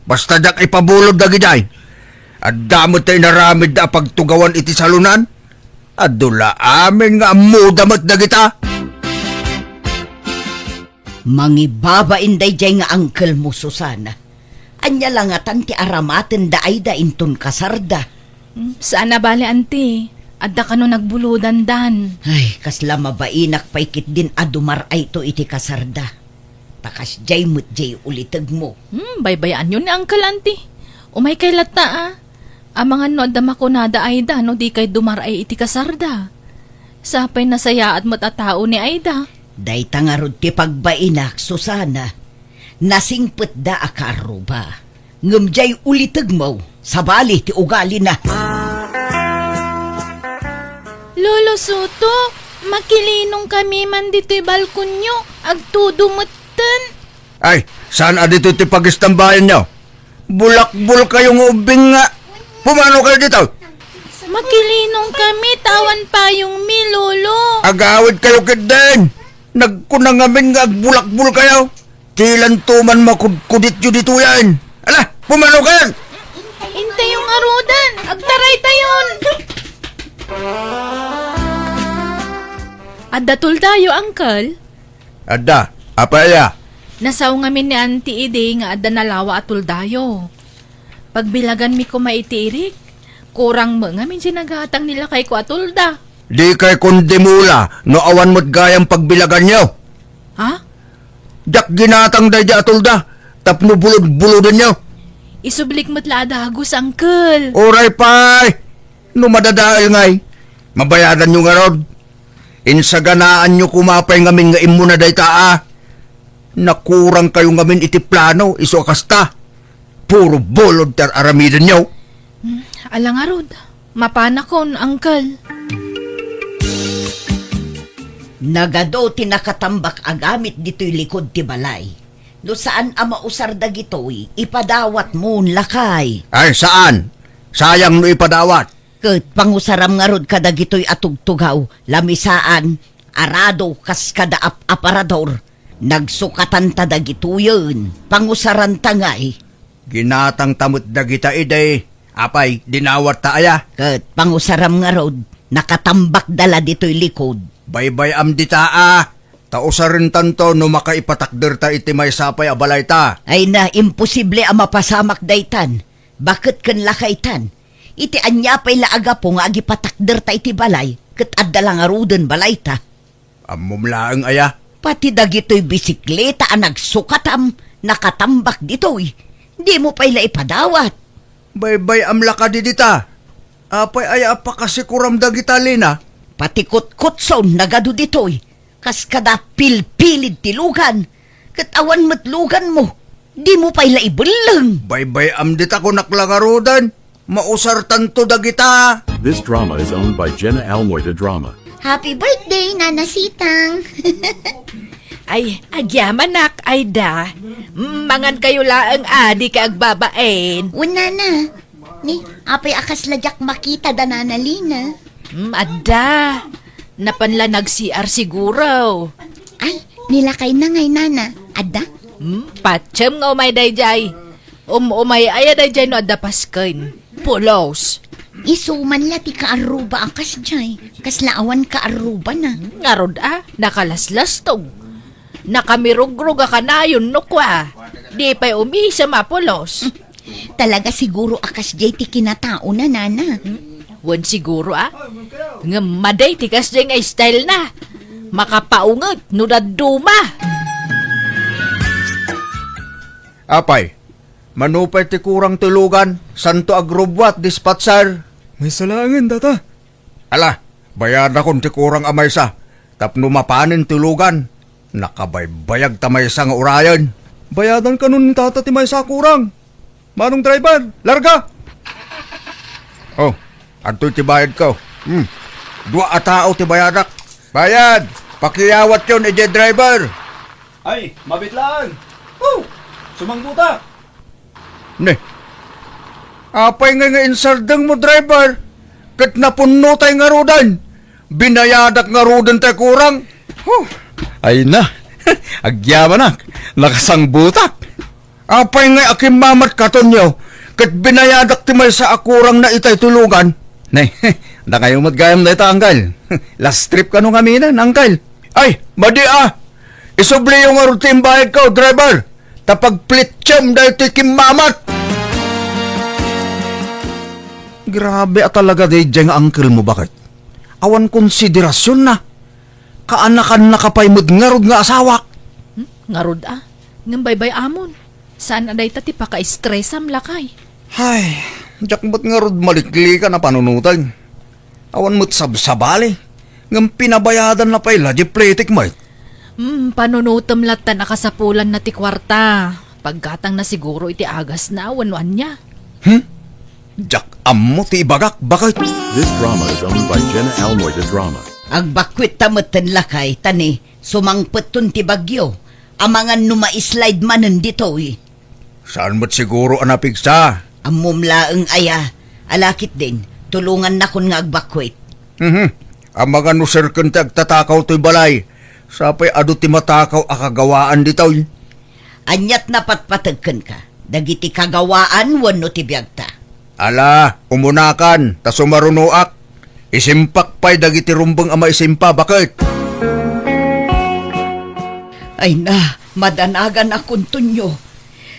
Basta jak ipabulod dagijay. At damot tayo naramid da pagtugawan iti salunan. At dula amin nga amudamat dagita. Mangibaba inday jay nga angkel mo, Susana. Anya lang atan ti aramaten da Aida inton kasarda. Saan na bali, auntie? Adda ka no nagbuludan dan. Ay, kasla mabainak paikit din adumar ay to iti kasarda. Takas jay mo't jay ulitag mo. Baybayaan yun ni Uncle Auntie. Umay kay lata Ang mga no adama ko nada Aida no di kay dumaray iti kasarda. Sapay nasayaat mo't atao ni Aida. Day tangarod ti pagbainak, Susana. Nasingpet da akaruba. Ngem jay ulitag mo. Sabali ti ugali na. Lolo Soto, makilinong kami man dito'y balkonyo. Agtudumutan. Ay, saan adito ti pagistambayan nyo? Bulak-bul kayong ubing nga. Pumano kayo dito? Makilinong kami, tawan pa yung mi, Lolo. Agawid kayo kidden. Nagkunangamin nga agbulak-bul kayo. Kilan tuman makudkudit yun dito yan. Ala, pumano kayo? Hintay yung arudan. Agtaray tayon. Adda tuldayo, Uncle. Adda, apaya. Nasaw ngamin ni Auntie Ide nga adda nalawa at tuldayo. Pagbilagan mi ko maitirik, kurang mo ngamin sinagatang nila kay ko atulda. Di kay kundimula, no awan mo't gayang pagbilagan nyo. Ha? Jak ginatang day di atulda, tapno bulod-bulodan nyo. Isublik mo't laadagos, Uncle. Oray pay, no madadaal ngay, mabayadan nyo nga rod. Insaganaan nyo kumapay ngamin nga imo na day taa. Nakurang kayo ngamin iti plano, iso akasta. Puro bolod tar aramidan nyo. Alang arod, mapanakon, Uncle. Nagado ti nakatambak agamit dito'y likod ti balay. No saan ama usar dagitoy, ipadawat mo lakay. Ay, saan? Sayang no ipadawat. Ket pangusaram nga rod kada gitoy atugtugaw, lamisaan, arado kas kada aparador. Nagsukatan ta dagitoyon, pangusaran ta nga eh. Ginatang tamot dagita iday. Apay, dinawat ta aya. Ket pangusaram nga rod, nakatambak dala ditoy likod. Baybay am dita Tausarin tanto no makaipatakder ta iti may sapay abalay ta. Ay na, imposible ang mapasamak daytan. Bakit kan lakaytan? Iti anya pa'y laaga po nga agipatakder ta iti balay, ket adda lang aruden balay ta. Amumlaang aya. Pati dagito'y bisikleta ang nagsukatam, nakatambak dito'y. Di mo pa'y laipadawat. Baybay am laka di dita. Apay aya pa kasi kuram dagita lina. Pati kutkutson nagado dito'y. Kas kada pilpilid tilugan, ket awan matlugan mo. Di mo pa'y laibulang. Baybay am dita ko naklagarudan. Mausar tanto dagita. This drama is owned by Jenna Almoita Drama. Happy birthday, Nana Sitang! Ay, agyamanak, ay da. Mangan kayo laang adi ka agbabaen. Una na. Ni, apay akas lajak makita da Nana Lina. Adda. Napanla nag-CR siguro. Ay, nilakay na ngay Nana. Ada? Patsyam nga umay dayjay. Umay aya dayjay no adda pasken. Pulos. Isuman la ti kaaruba akas jay. Kas laawan kaaruba na. Ngarod nakalaslas tog. Nakamirogrog ka na yun no kwa. Di pa'y umisa mapulos. Talaga siguro akas jay ti kinatao na Nana. Wan siguro Nga maday tikas jay nga style na. Makapaungot no daduma. Apay, manupay ti kurang tulugan. Santo agrobwat dispatsar. May salangin, data. Ala, bayad akong ti kurang amay sa. Tapno mapanin tulugan. Nakabaybayag tamay sa nga urayan. Bayadan ka nun ni tata ti may sakurang. Manong driver, larga! Oh, adto ti bayad ko. Dua atao ti bayadak. Bayad! Pakiyawat yun, EJ driver. Ay, mabitlaan! Oh, sumangbuta! Ne, apay nga insardang mo, driver. Kat napuno tayo nga rudan. Binayadak nga rudan tayo kurang. Ay na, agyamanak, nakasangbutak. Apay nga aking mamat katonyo. Kat binayadak ti may sa akurang na itay tulugan. Nay, na kayo matgayam na ito, angkal. Last trip ka nung aminan, angkal. Ay, madi Isubli yung nga rutin bayad ko, driver. Tapag plitsam dahil ti kimamat. Grabe talaga day dyan nga uncle mo, bakit? Awan konsiderasyon na. Kaanakan na kapaymod ngarod nga asawak. Ngarod Ngam baybay amon. Saan aday ta ti paka-stressam lakay. Ay, jak ba't ngarod malikli ka na panunutan? Awan mo't sabsabali. Ngam pinabayadan na pa'y lajipletik mo. Panunutom latan nakasapulan na ti kwarta. Pagkatang na siguro iti agas na wanwan niya. Jak ammo ti ibagak, bakit? This drama is owned by Jenna Almoita Drama. Agbakwit tamatan lakay, tani, sumangpetun ti bagyo. Amangan numa-slide manen dito'y. Saan mo't siguro anapigsa? Amumlaeng aya, alakit din, tulungan na kun nga agbakwit. Ang mga nusirkan ti agtatakaw to'y balay. Sapay adu ti matakaw akagawaan dito'y. Anyat na patpatagkan ka, dagiti kagawaan wano ti biyagta. Ala, umunakan, ta sumarunuak. Isimpak pa'y dagiti rumbang ama isimpa, bakit? Ay na, madanagan akong tunyo.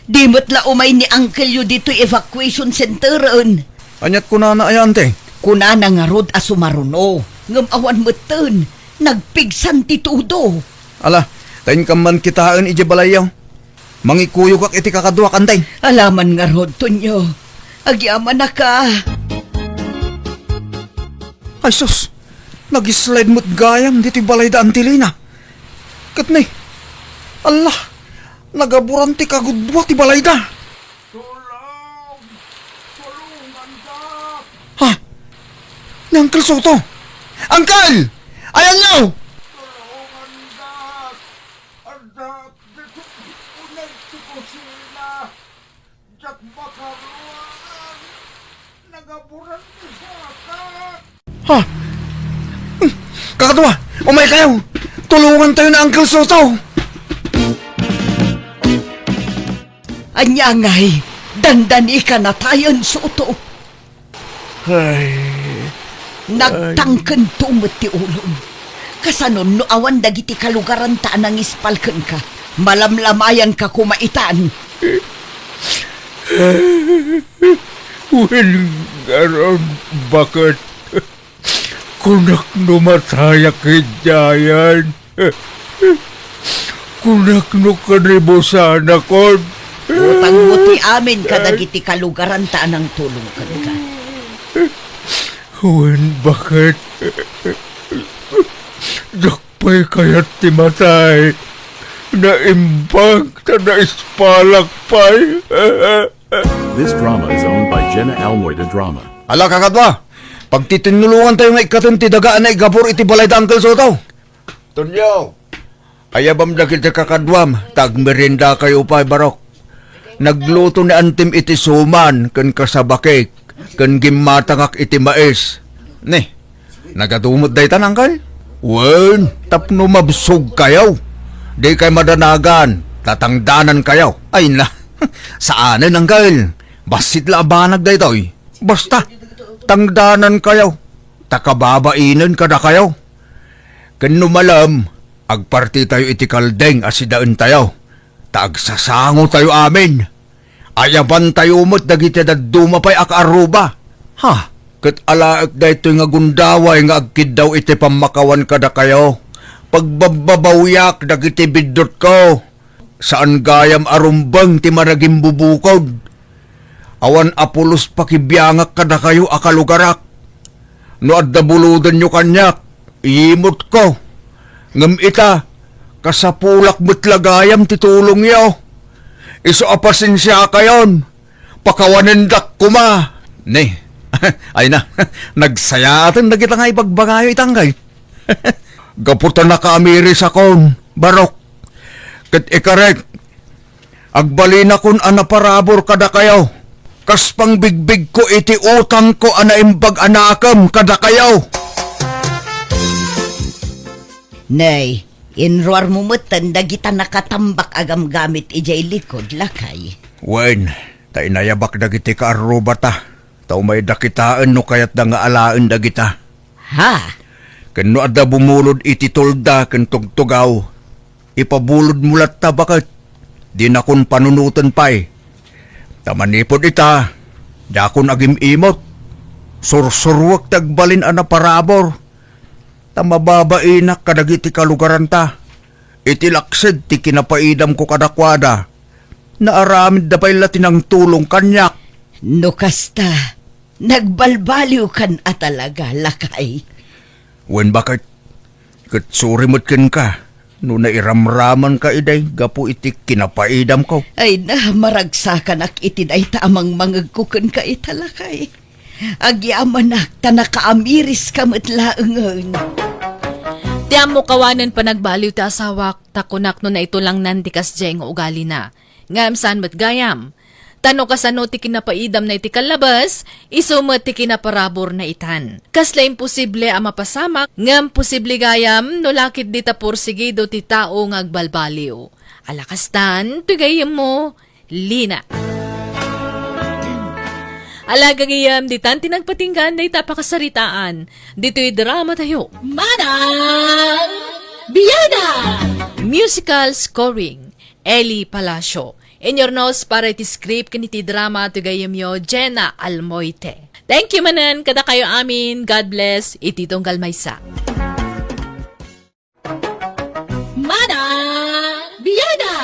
Di mo't umay ni Uncle Yu dito evacuation centeron. Anyat ko na ayante. Kuna na nga rod asumaruno. Ngam awan moten, nagpigsan ti tudo. Ala, tayin ka man kitaan ije balayaw. Mangikuyog ak iti kakadwa kantay. Alaman nga rod tunyo. Agyaman na ka. Ay sus, nag-slide mo't gayam dito balay da antilina. Katnay, Allah, nagaburan ti kagudwa ti balay da. Ha? Ni Uncle Soto. Uncle! Ayan nyo! Ha? Kakadwa, umay kayo! Tulungan tayo na Uncle Soto! Anyangay, dandani ka na tayon suto. Ay, Nagtangken tumot ti ulong. Kasanon no awan dagiti kalugaran ta nang ispalken ka. Malamlamayan ka kumaitan. Well, garon, bakit? Kunak numataya kidyayan. Kunak no kanibusan ako. Utang mo ti amin ka dagiti kalugaran ta nang tulong ka. Wen, bakit? Dakpay kaya't timatay. Naimbang ta na ispalakpay. This drama is owned by Jenna Almoida Drama. Ala, kakadwa! Pag titinulungan tayo nga ikatunti dagaan na igabor iti balay da Uncle Soto. Tunyo! Ayabam na kita kakadwam, tagmerinda kayo pa, barok. Nagluto ni Antim iti suman, kan kasabakik, kan gimatangak iti mais. Ne, nagadumot day tan, Uncle? Wen, tapno mabsog kayaw. Di kay madanagan, tatangdanan kayaw. Ay na, saanin, Uncle? Basit labanag day toy. Basta, tangdanan kayaw. Takababainan kada kayaw. Kano malam, agparti tayo iti kaldeng asidaan tayo. Taagsasango tayo amin. Ayaban tayo mo't dagiti dadumapay akaaruba. Ha, kat alaak da ito nga gundaway nga agkid daw iti pamakawan kada kayo. Pagbabawyak dagiti bidot ko. Saan gayam arumbang ti maragim bubukod. Awan apulos pakibiyangak kada kayo akalugarak. No adda buludan nyo kanyak, iimot ko. Ngam ita, kasapulak butlagayam titulong yaw. Iso apasensya kayon, pakawanindak kuma. Ne, ay na, nagsayatan na kita nga ipagbagayo itanggay. Gaputan na kaamiris akon, barok. Kat ikarek, agbali na kun anaparabor kada kayo. Kas pang bigbig ko iti utang ko anaimbag anakam kada kayaw. Nay, inruar mo mutan dagita nakatambak agam gamit ijay likod lakay. Wen, ta inayabak dagiti kaaruba ta. Tao may dakitaan no kayat da nga alaan dagita. Ha? Kano adda bumulod iti tolda ken tugtugaw. Ipabulod mulat ta bakit? Di na kun panunutan pa'y. Tamanipod ita, dakon agim imot. Sursurwak tagbalin ana parabor. Tamababainak kadagiti kalugaran ta. Itilaksid ti kinapaidam ko kadakwada. Naaramid da pa'y latinang tulong kanyak. No kasta, nagbalbaliw kan atalaga lakay. Wen bakit? Kat surimot ken ka. No nairamraman ka iday, gapu iti kinapaidam ko. Ay na, maragsakan ak itiday tamang mangagkukan ka italakay. Agyaman tanakaamiris ka matlaengan. Tiyan mo kawanan pa nagbaliw ta asawak, takunak no na ito lang nandikas dyan nga ugali na. Ngam saan mat gayam. Tano kasano ti kinapaidam na iti kalabas, isumat ti kinaparabor na itan. Kasla imposible ang mapasamak, ngam posible gayam no lakit di tapor sigido ti tao ng agbalbaliw. Alakastan, tugayam mo, Lina. Alagagayam, di tan tinagpatinggan na itapakasaritaan. Dito'y drama tayo. Manang Biyana! Musical scoring, Eli Palacio. In your nose para iti script kaniti drama tugayam yo, Jenna Almoite. Thank you manan, kada kayo amin. God bless, iti tunggal maysa. Manang Biyana!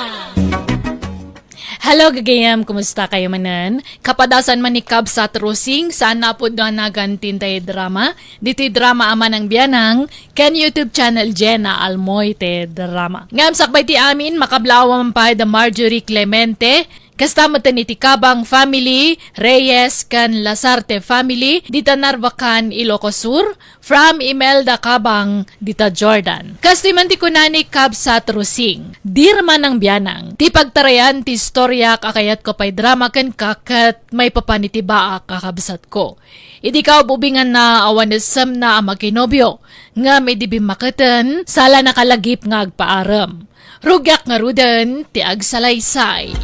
Hello, gagayam. Kumusta kayo manan? Kapadasan man ni Cub sa trusing, saan na po doon nagantin tayo drama? Dito drama ama ng biyanang, ken YouTube channel Jenna Almoite Drama. Ngam sakbay ti amin, makablawang pa da Marjorie Clemente, Kasama ni Tikabang family, Reyes kan Lasarte family, dita Narvacan, Ilocos Sur, from Imelda Kabang, dita Jordan. Kastiman ti kunani Kabsat Rusing, dirman ng biyanang, ti pagtarayan ti istorya kakayat ko pa'y drama ken kakat may papanitibaa kakabsat ko. Idi ka bubingan na awanesam na makinobyo, nga may dibimakatan, sala nakalagip nga agpaaram. Rugyak nga rudan, ti agsalaysay.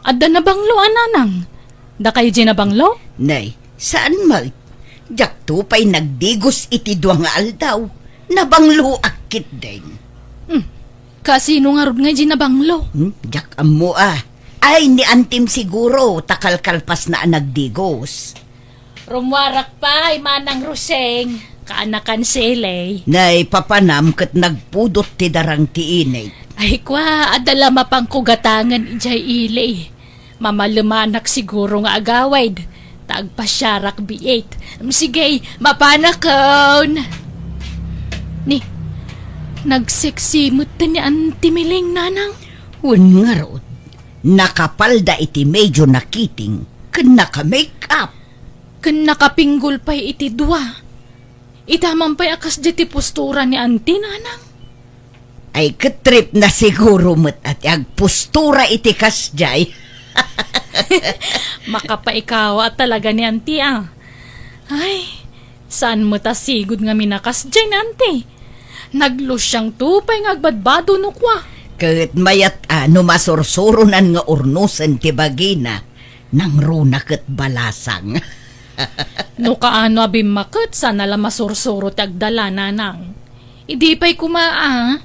Adda na banglo, ananang? Da kayo di na banglo? Nay, saan mag? Jak to pa'y nagdigos iti duwang nga aldaw. Nabanglo akit din. Kasino nga rod nga di na banglo? Jak amo Ay, ni Antim siguro, takalkalpas na nagdigos. Rumwarak pa, manang Ruseng. Kaanakan silay. Nay, papanam kat nagpudot ti darang ti inay. Ay kwa, adala mapang kugatangan ijay ili. Mamalumanak siguro nga agawid. Tagpasyarak biit. Sige, mapanakon. Ni, nagseksimot ta ni Antimiling, nanang. Un nga rod, nakapalda iti medyo nakiting, kan naka-make up. Kan nakapinggol pa'y iti dua. Itaman pa'y akas diti postura ni Auntie, nanang. Ay katrip na siguro mo't at agpostura iti kasjay. Makapaikaw at talaga ni Auntie, ah. Ay, saan mo ta sigod nga minakas dyan, Auntie? Naglusyang tupay nga agbadbado no kwa. Kat mayat masursurunan nga urnusan ti bagina, nang runa kat balasang. No kaano abimakot, sana la masursuro ti agdala, nanang. Idi pa'y kumaa.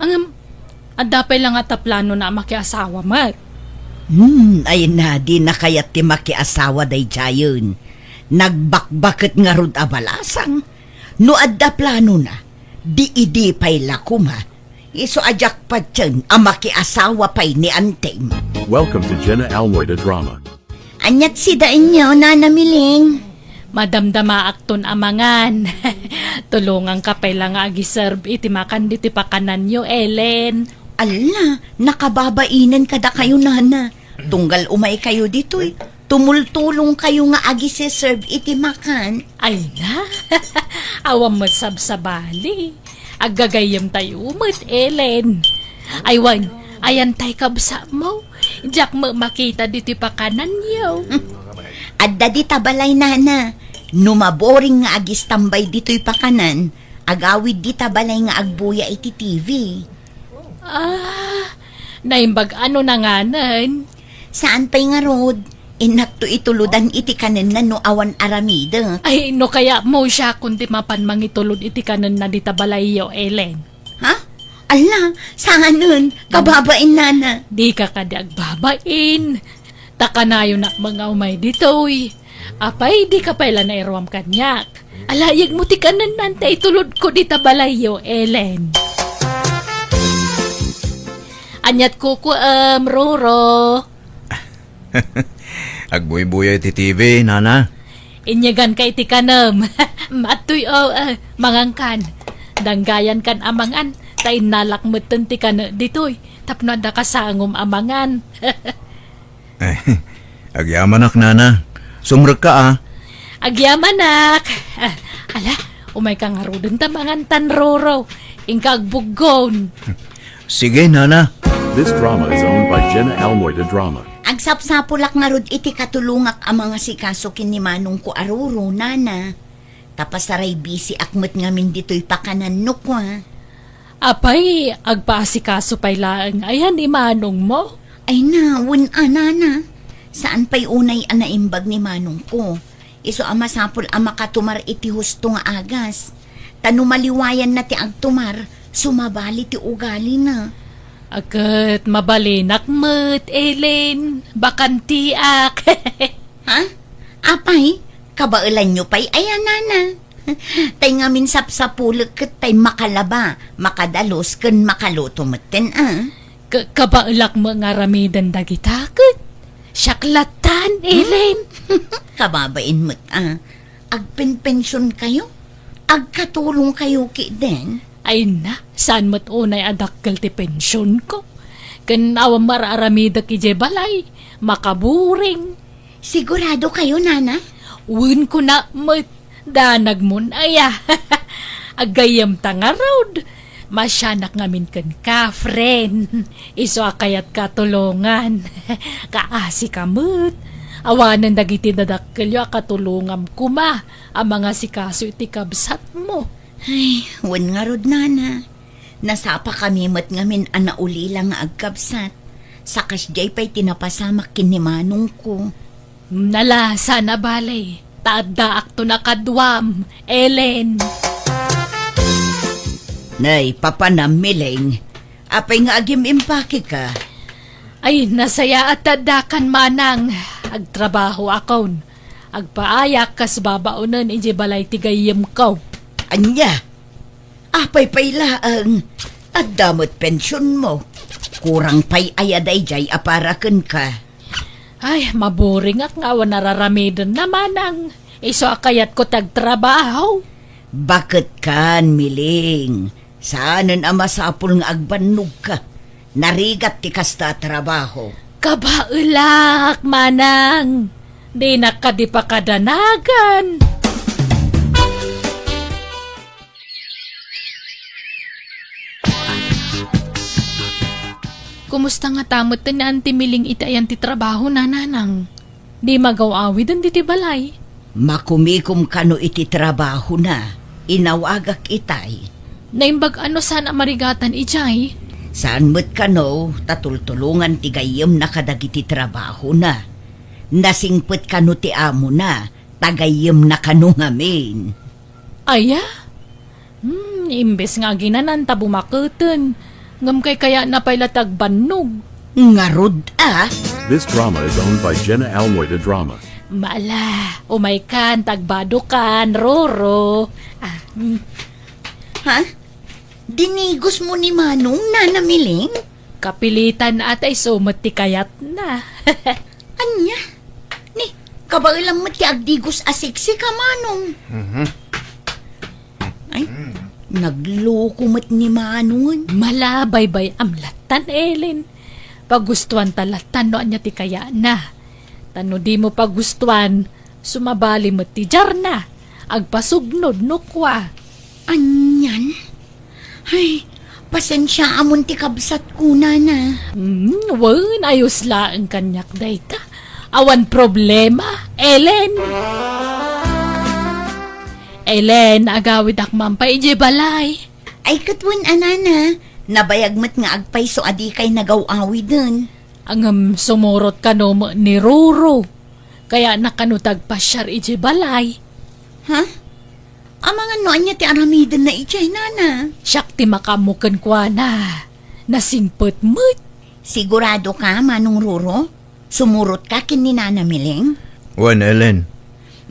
Ang adapay lang at plano na makiasawa, mat. Ay na, di na kayat ti makiasawa day jayon. Nagbakbakit nga rud abalasang. No adda plano na, di pa'y lakuma. Iso ajak pa dyan, ang makiasawa pa'y ni Anteng. Welcome to Jenna Almoyda Drama. Anyat si dain nyo, nanamiling. Madamdama akton amangan. Tulungan ka pa'y lang agiserve iti makan diti pakanan nyo, Ellen. Ala, nakababainan kada kayo, nana. Tunggal umay kayo dito'y. Tumultulong kayo nga agi serve iti makan. Ay na, awam mo sabsabali. Agagayam tayo umot, Ellen. Aywan, ayan tay kabsa mo. Diyak mo makita diti pakanan nyo. Adda di tabalay, nana. Numaboring nga agis tambay dito'y pakanan. Agawid di tabalay nga agbuya iti TV. Naimbag ano na nganan? Saan pa'y nga rod? Inakto ituludan iti kanen na no awan aramida. Ay, no kaya mo siya kundi mapan mangitulod iti kanan na dita balayo, Ellen. Ha? Ala, saan nun? Kababain, nana. Di ka kadi agbabain. Takanayo na mga umay ditoy. Apay, di ka pala na iruam kanyak. Alayag mo ti kanan nanta itulod ko dita balayo, Ellen. Anyat ko Roro. Agbuy-buya iti TV, nana. Inyagan kay ti kanam. Matoy mangangkan. Danggayan kan amangan. Tay nalakmutan ti kana ditoy. Tapno da kasangom amangan. Agyamanak, nana. Sumrek ka, Agyamanak. Ala, umay kang harudon tamangan tan Roro. Ingkag bugon. Sige, nana. This drama is owned by Jenna Almoyda Drama. Agsapsapulak nga rod iti katulungak ang mga sikasukin ni Manong ko aruro, nana. Tapasaray bisi akmet ngamin dito'y pakanan no kwa. Apay, agpaasikaso pay laang. Ayan, imanong mo. Ay na, nana. Saan pa'y unay anaimbag ni Manong ko? Iso amasapul ang makatumar iti husto nga agas. Tanumaliwayan na ti agtumar, sumabali ti ugali na. Agkat mabalinak met, Ellen. Bakantiak. Ha? Apay, kabailan nyo pa'y ayan, nana. Tay ngamin sapsapulag kat tay makalaba, makadalos kan makaluto maten, Kabailak mo nga ramidan dagitakot. Syaklatan, Ellen. Kababain mo't, agpenpensyon kayo? Agkatulong kayo ki den? Ay na, saan mo't unay adakkel ti pensyon ko? Kan awang mararamida ki je balay, makaburing. Sigurado kayo, Nana? Win ko na mo't danag mo na ya. Agayam tanga road. Masyanak ngamin kan ka, friend. Iso akayat katulungan. Kaasi kamut. Awanan dagiti dadakkel yo katulungam kuma. Ang mga sikaso iti kabsat mo. Ay, wan nga rod, Nana. Nasapa kami mat ngamin anaulila nga agkabsat. Sakas jay pa'y tinapasamak kinimanong ko. Nala, sana balay. Taaddaak to nakadwam, Ellen. Nay, papanamiling. Apay nga agim impake ka. Ay, nasaya at tadakan manang. Agtrabaho akon. Agpaayak kas babaunan iji balay tigayim ko. Anya, apay paylaang. At damot pensyon mo. Kurang pay ayaday jay aparaken ka. Ay, maburing ak nga nararamidan na manang. Iso akayat ko tagtrabaho. Bakit kan, miling? Saanan ang masapul nga agbannog ka? Narigat ti kasta trabaho. Kabaulak, manang. Di na ka di pa kadanagan. Kumusta nga tamot na anti miling itayan ti trabaho na nanang? Di magaw-awid ang ti balay. Makumikom kano iti trabaho na. Inawagak itay. Naimbag ano sana marigatan ijay? Saan mo't kano, tatultulungan ti gayem na kadagiti trabaho na. Nasingpet kano ti amo na, tagayem na kano ngamin. Aya? Imbes nga ginanan ta bumaketen. Ngam kay kaya napailatag bannog. Ngarod This drama is owned by Jenna Almoida Drama. Mala, umay kan, tagbado kan, Roro. Ha? Dinigos mo ni Manong, Nana Miling? Kapilitan at ay sumati kayat na. Anya? Ni, kabailang mati agdigos asiksi ka, Manong. Ay, nagloko mat ni Manong. Mala, baybay amlatan, Ellen. Pagustuhan talatan no anya ti kaya na. Tano di mo pagustuhan, sumabali mo ti jar na. Agpasugnod no kwa. Anyan? Ay, pasensya amon ti kabsat ko, Nana. Wan, ayos laang kanyak dayta. Awan problema, Ellen. Ellen, agawid akmampay ije balay. Ay, katwan, Nana. Nabayagmat nga agpay so adi kay nagaw-awi dun. Ang sumurot ka no ni Roro. Kaya nakanutag pa siyar ije balay. Ha? Amang ano anya ti aramidan na ijay, Nana. Siyak ti makamukan kwa na. Nasingpot mo't. Sigurado ka, Manong Roro? Sumurot ka kin ni Nana Miling? Wan, Ellen.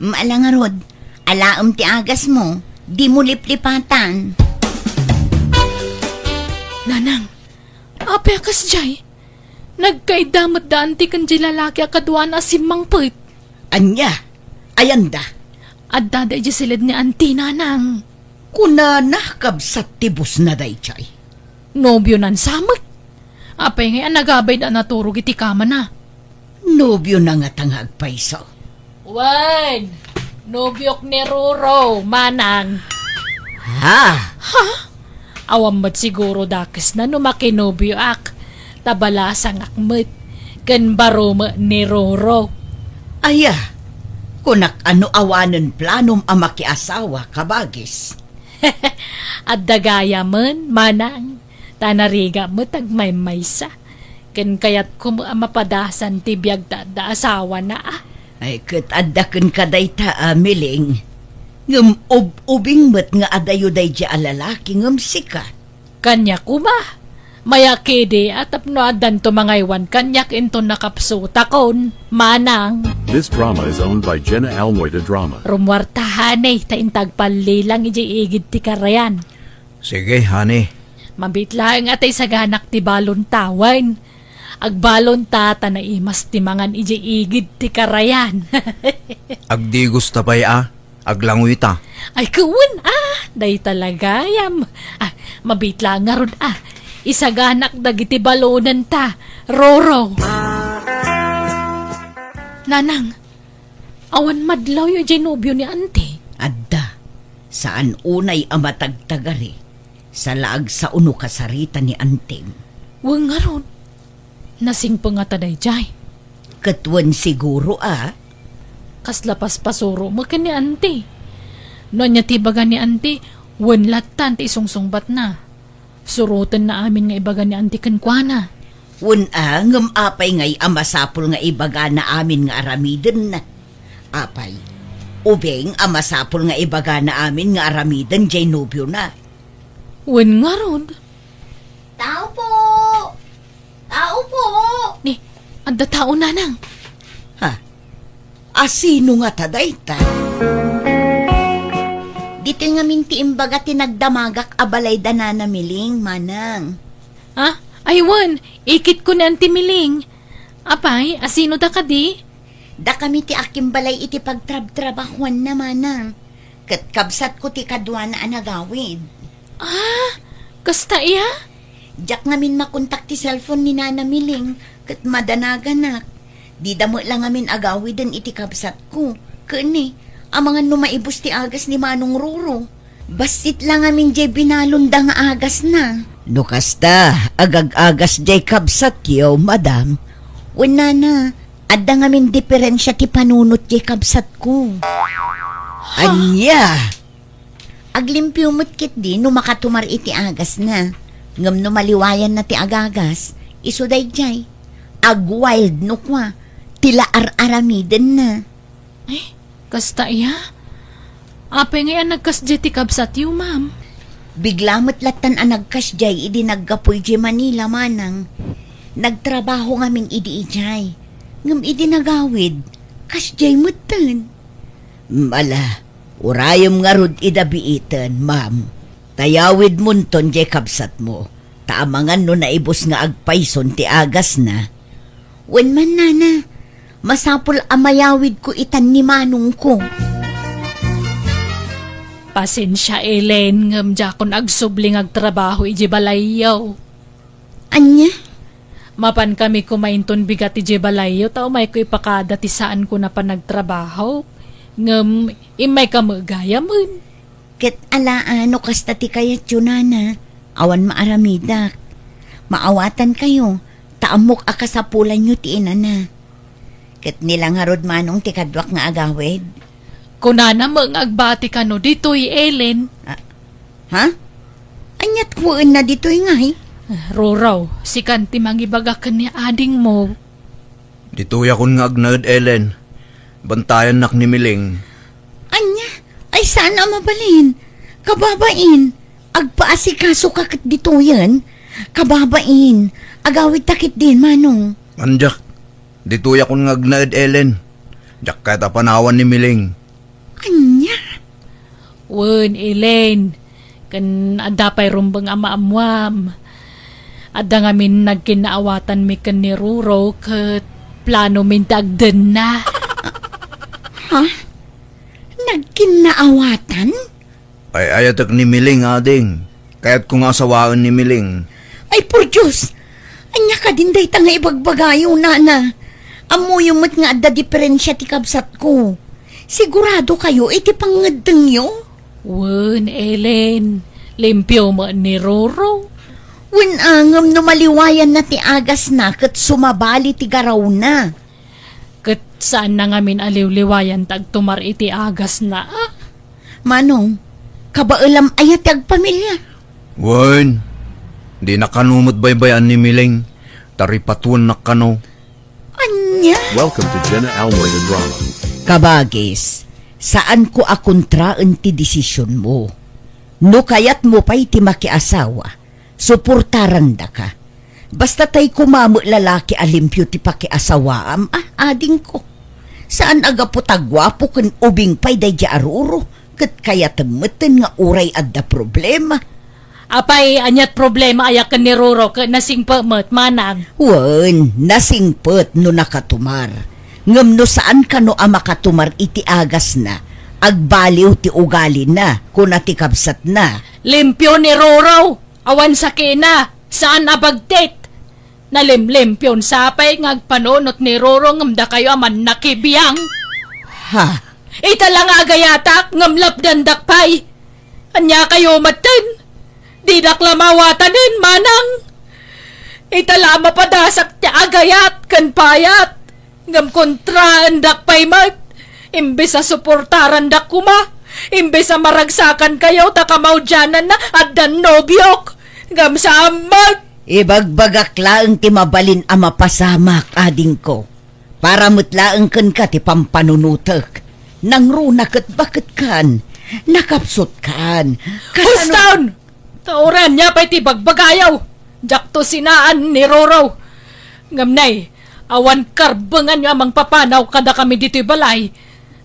Maalangarod, alaam ti agas mo. Di mo liplipatan. Nanang, ape akas jay. Nagkaidamot daan ti kan lalaki akadwa na simangpot. Anya, ayanda. At dada ije silid ni auntie nanang. Kunana kabsat tibus na daychay. Nobyo nan samot. Apay ngayon nagabay na naturog iti kama na. Nobyo na nga tangag paiso. Wan! Nobyok ni Roro, manang. Ha? Awam mat siguro dakes na numakinobyo ak. Tabalasang akmet. Kan baro mo ni Roro. Aya, kunak ano awanan planom ang makiasawa kabagis. At dagaya man, manang. Tanariga mo tagmay maysa. Kan kayat ko mo mapadasan tibiyag da asawa na ah. Ay katadakan kadayta miling. Ngam ubing mat nga adayo-day di alalaki ngam sikat. Kanya kuma. Maya kede at apno adan to mangaywan kanyak into nakapsuta kon, manang. This drama is owned by Jenna Almoida Drama. Rumwartahan eh, taintag palilang iji igid ti karayan. Sige, honey. Mabitlaang atay saganak ti balon tawan. Agbalon tata na imas ti mangan iji igid ti karayan. Agdigos tapay Aglangoy ta. Ay kuwan day talaga yam. Mabitla nga ron Isaganak dagiti balunan ta, Roro. Nanang, awan madlaw yung ginobyo ni Auntie. Adda, saan unay amatagtagari sa laag sa uno kasarita ni Anting. Wang nga ron. Nasing pa nga taday jay. Katwan siguro Kaslapas pasuro mo ka ni Auntie. No niya tibaga ni Auntie, wan latan ti isungsungbat na. Surutan na amin nga ibaga ni Auntie kankwana. ngam apay ngay amasapol nga ibaga na amin nga aramiden na. Apay, ubeng amasapol nga ibaga na amin nga aramiden jay nobyo na. Wan nga ron. Tao po! Tao po! Ni, anda tao nanang. Asino nga taday ta? Dito nga minti imbaga tinagdamagak abalay da na miling, manang. Aywan, ikit ko na Auntie Miling. Apay, asino da ka di? Da kami ti akim balay iti pagtrab-trabahuan na, manang. Kat kabsat ko ti kadwa na anagawid. Kasta iya? Diyak ngamin makontak ti cellphone ni Nana Miling, kat madanaganak. Di damo lang ngamin agawid din iti kabsat ko. Kani, amangan no maibos ti agas ni Manong Ruro. Basit lang ngamin jay binalunda nga agas na. No kasta, agag-agas jay kabsat kiyo, madam. Wala na, adda ngamin diferensya ti panunot jay kabsat ko. Anya! Aglimpyo mo't kit di no makatumar iti agas na. Ngam no maliwayan na ti agagas, isuday jay. Ag-wild no kwa, tila ar-aramiden na. Kasta iya? Apay ngayon nagkasdya ti kabsat yu, ma'am. Bigla mo't latan ang nagkasjay, idi naggapoy jay Manila, manang. Nagtrabaho ngamin idi ijay. Ngam idi nagawid, kasjay mo't tan. Mala, urayom nga rod idabiitan, ma'am. Tayawid munton jay kabsat mo. Taamangan no naibos nga agpayson ti agas na. Wen man, nana. Masapul amayawid ko itan ni manong ko. Pasensya, Ellen, ngam jakon agsubling agtrabaho iji balayaw. Anya? Mapan kami kumainton bigat iji balayaw, tao may ko ipakada ti saan ko na pa nagtrabaho. Ngam, imay ka magaya mun. Ket alaano kasta ti kayat yun, nana. Awan maaramidak. Maawatan kayo. Taamok akasapulan nyo ti inana. Ket nilang harod manong ti kadwak nga agawid. Kunana mang agbati ka no dito'y Ellen. Ha? Anyat kuwaan na dito'y ngay. Roraw, si Kanti mangibagakan ni ading mo. Dituya kon nga agnad, Ellen. Bantayan nak ni Miling. Anya? Ay sana mabalin. Kababain. Agpaasikaso kakit dito yan. Kababain. Agawid takit din, manong. Anjak, dituya kon nga agnad, Ellen. Jak kata panawan ni Miling. Anya? Wen, Ellen. Kan adapay rumbang ama-amwam. Ada ngamin nagkinaawatan mi kan ni Ruro kat plano min dagden na. Ha? Nagkinaawatan? Ay ayatak ni Miling, ading. Kaya't kung asawaan ni Miling. Ay, por Diyos! Anya ka din day ta nga ibagbagayo, nana. Amo yung mat nga adda diferensya ti kabsat ko. Sigurado kayo, iti pangadeng nyo? Wen, Ellen. Limpyo mo ni Ruro. Wen angam no maliwayan na ti agas na kat sumabali ti garaw na. Kat saan na ngamin aliw-liwayan tagtumar iti agas na. Manong, kabailam ayat ag pamilya. Wen, di nakanumot baybayan ni Miling. Taripatuan na kano. Anya? Welcome to Jenna Almoy Drama. Kabagis, saan ko akontraan ti desisyon mo? No kayat mo pa'y ti makiasawa, suportaran da ka. Basta tay kumamo lalaki alimpyo ti pakiasawaam, ading ko. Saan aga po tagwapo kun ubing pa'y day di aruro, kat kaya tamatan nga uray adda problema. Apay, anyat problema ayak ni Ruro ka nasing pamat manang. Wan, nasingpet no nakatumar. Ngam no saan ka no makakatumar iti agas na, Agbaliw ti ugali na, kuna ti kabsat na. Limpyo ni Roro, awan sa kina, saan abagtit? Nalimlimpyon sapay ngagpanunot ni Roro ngamda kayo aman nakibiyang. Ha? Ita lang agayatak ngamlapdan dakpay. Anya kayo matan, di daklamawatanin manang. Ita lang mapadasak ti agayat kan payat. Ngam kontra andak pay mat. Imbes sa suportaran dak kuma. Imbes sa maragsakan kayo takamaw dyanan na at dan nobyok. Ngam sa amat. Ibagbagak laeng ti mabalin a mapasamak ading ko. Para mutlaeng ken ka ti pampanunutek. Nangruna ket bakit kan. Nakapsot kan. Hustown! Tauran niya pa'y ti bagbagayaw. Jakto sinaan ni Roro. Ngamnay, awan karbangan niya amang papanaw kada kami dito'y balay.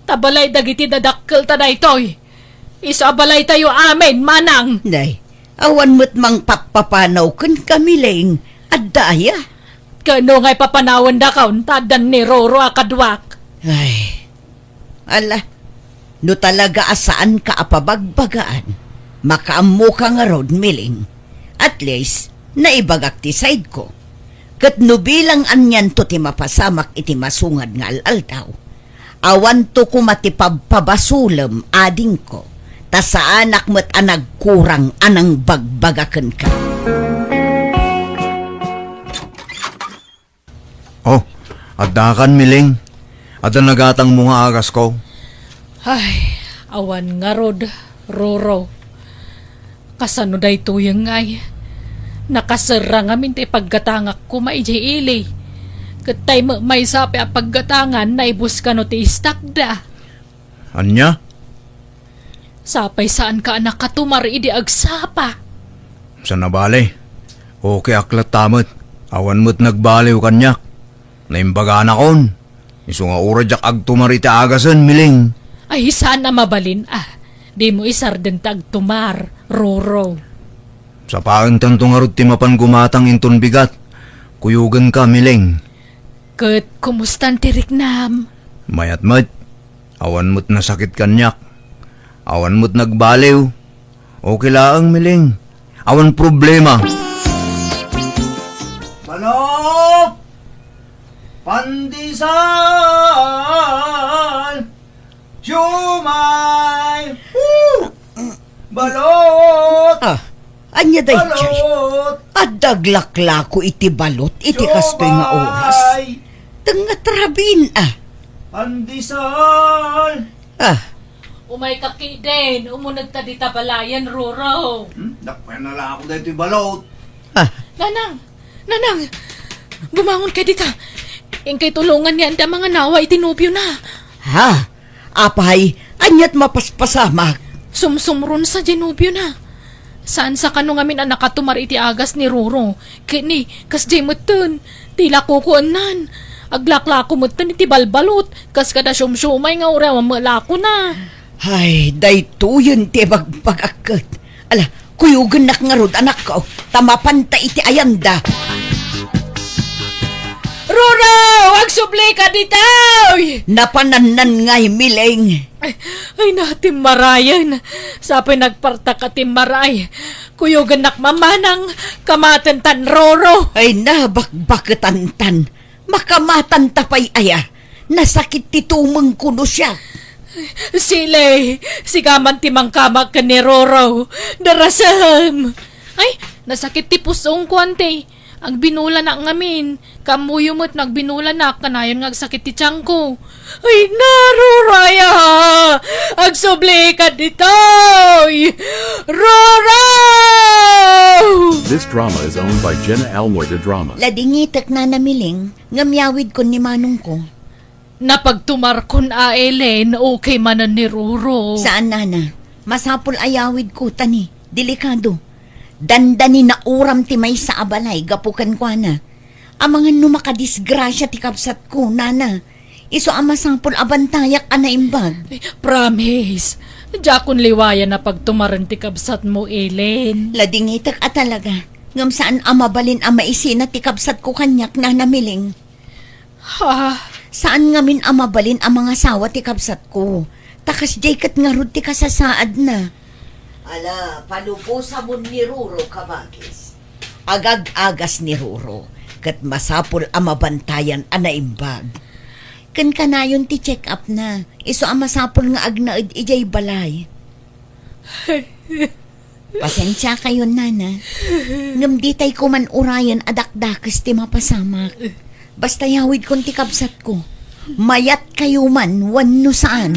Tabalay dagiti dadakkel ta na ito'y. Isa balay tayo amin, manang. Day, awan mo't mang papapanaw ken kamiling. At daya. Kano nga'y papanawan da kaun, tadan ni Roro akadwak. Ay, ala, no talaga asaan ka apabagbagaan, makaammo ka nga road miling. At least, naibagak ti side ko. Kat no bilang anyan to ti mapasamak iti masungad nga alaltaw. Awan to kumatipabpabasulam ading ko. Ta sa anak mo't anag kurang anang bagbagakan ka. Oh, adakan miling. Ada nagatang mga agas ko. Ay, awan nga rod, Roro. Kasano da ito yung ngay? Nakasara nga minti paggatangak ko maijili. Katay may sapi a paggatangan na ibus ka no ti istakda. Anya? Sapay saan ka anak katumar idi agsapa. Sa nabali. Okay aklat tamot. Awan mo't nagbaliw kanyak. Naimbaga na kon. Iso nga uradyak agtumarita agasan miling. Ay sana mabalin Di mo isarden tagtumar, Roro. Sa paantan to nga ti mapan gumatang inton bigat. Kuyugan ka miling. Kat kumustan ti Riknam? Mayat mat. Awan mo't nasakit kanyak. Awan mo't nagbaliw. Okay laang miling. Awan problema. Manok! Pandesal! Siumay! Balot! Anya day chay. Balot! At daglakla ko iti balot iti kastoy nga oras. Tenga trabin Pandesal! Umay kakiden, umunag ta di tabalayan, Roro. Dakpan na lang ako dito balot. Nanang! Bumangon ka dita. Ingkay tulungan niyan da mga nawa itinubyo na. Ha? Apay, anyat mapaspasamak. Sumsumron sa dinubyo na. Saan sa kanong amin ang nakatumar iti agas ni Roro? Kini, kas di mutan. Tila kukuanan. Aglakla ko mutan iti balbalot. Kas kada sumsumay nga ura mamalako na. Ay, dayto yun ti bagpagakot. Ala, kuyugan nak nga rod anak ko. Tamapanta iti ayanda. Roro! Wag subli ka dito! Napananan nga'y miling. Ay natin marayan. Sabi nagparta ka timaray. Kuyugan nak mamanang kamatan tan Roro. Ay nabakbaketantan. Makamatan tapay aya. Nasakit ti tumang kuno siya. Sile, sigaman timang kamag ka ni Roro. Darasam. Ay, nasakit ti pusong ko ante. Ang binula na ngamin. Kamuyo mo't nagbinula na kanayon nga sakit ti tiyang ko. Ay, naruraya! Agsubli ka dito! Roro! This drama is owned by Jenna Almoyda Drama. Ladingitak na namiling. Ngamyawid ko ni manong ko. Napagtumar kun Ellen, okay manan ni Roro. Saan nana? Masapol ayawid ko tani. Delikado. Dandani na uram ti may sa abalay, gapukan ko na. Ang mga numakadisgrasya ti kapsat ko, nana. Iso ang masapol abantayak anaimbag. Promise. Jakon liwayan na pagtumaran ti kabsat mo, Ellen. Ladingitak at talaga. Ngam saan amabalin ang maisina ti kapsat ko kanyak na namiling. Ha? Saan ngamin amabalin ang mga sawa ti kapsat ko? Takas jay kat nga rod ti kasasaad na. Ala, palupusa mo ni Ruro kabagis. Agag-agas ni Ruro, kat masapol ang mabantayan anaimbag. Kan kanayon ti check up na, iso ang masapol nga agnaid ijay balay. Pasensya kayo, nana. Ngam di tay ko man urayan adakdakas ti mapasamak. Basta yawid kon ti kabsat ko. Mayat kayo man, wano saan.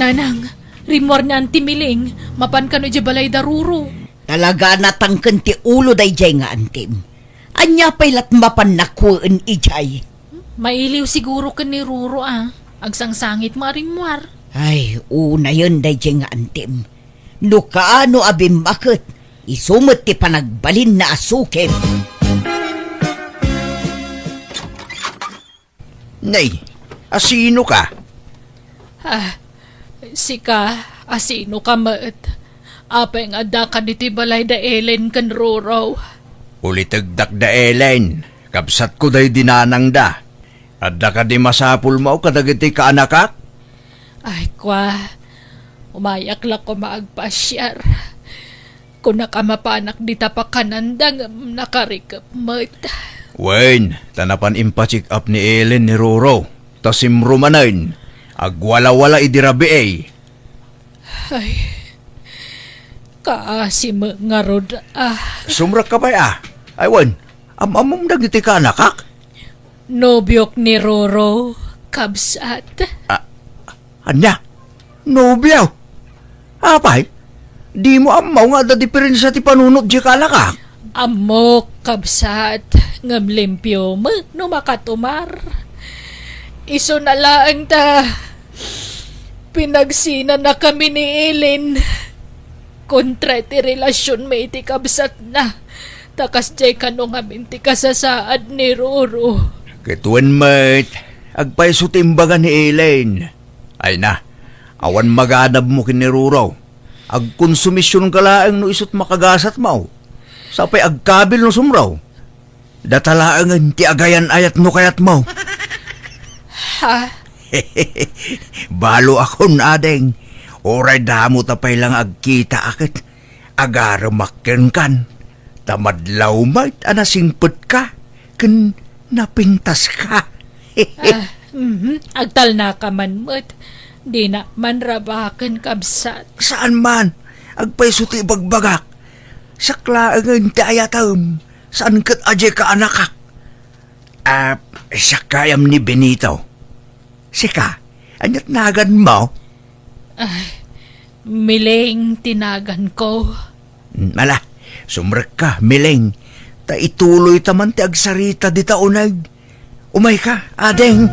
Nanang, rimor na anti miling, mapan kano di balay daruro. Talaga natangken ti ulo day jay nga antim. Anya paylat mapan nakuan ijay. Mailiw siguro ka ni Ruro agsangsangit marimwar. Ay, una yun day jay nga antim. No kaano abim bakit, isumot ti panagbalin na asukin. Nay, asino ka? Sika, asino ka maet? Apeng adda ka niti balay da Ellen kan Ruro. Ulitagdak da Ellen, kapsat ko day dinanang da. Adda ka di masapul mo kadagiti ka anakak? Ay kwa, umayak lang ko maagpasyar. Kung nakamapanak di tapakanandang nakarikap mat. Wen, tanapan impa-check up ni Ellen ni Roro. Tasim rumanain, agwala-wala idirabi eh. Ay, kaasi nga rod Sumrak ka ba Ay wen, amamom dagiti ka anakak? Nobyok ni Roro, kabsat. Anya? Nobyaw? Apay? Di mo amaw nga da diferensya ti panunot di kalakak? Amok, kabsat, ngam limpyo mo, no makatumar. Iso na lang ta, pinagsina na kami ni Ellen. Kontra ti relasyon may iti kabsat na, takas jay kanong amin ti kasasaad ni Roro. Kituan mate, agpaiso timbagan ni Ellen. Ay na, awan magadab mo kiniruraw. Agkonsumisyon ka laang no isot makagasat mo. Sapay agkabil no sumraw. Datalaangan ti agayan ayat no kayat mo. Ha? Balo ako nadeng. Oray damo tapay lang agkita akit. Agaramakyan kan. Tamadlaw mait anasingput ka. Ken napintas ka. Agtal na ka man mo't, di na manrabakan kabsat. Saan man? Agpaysuti bagbagak. Saklaangan ti ayatam. Saan kat aje ka anakak? Sakayam ni Benito. Sika, anyat nagan mo? Miling tinagan ko. Mala, sumrek ka, miling. Ta ituloy taman ti agsarita di taunag. Umay ka, adeng.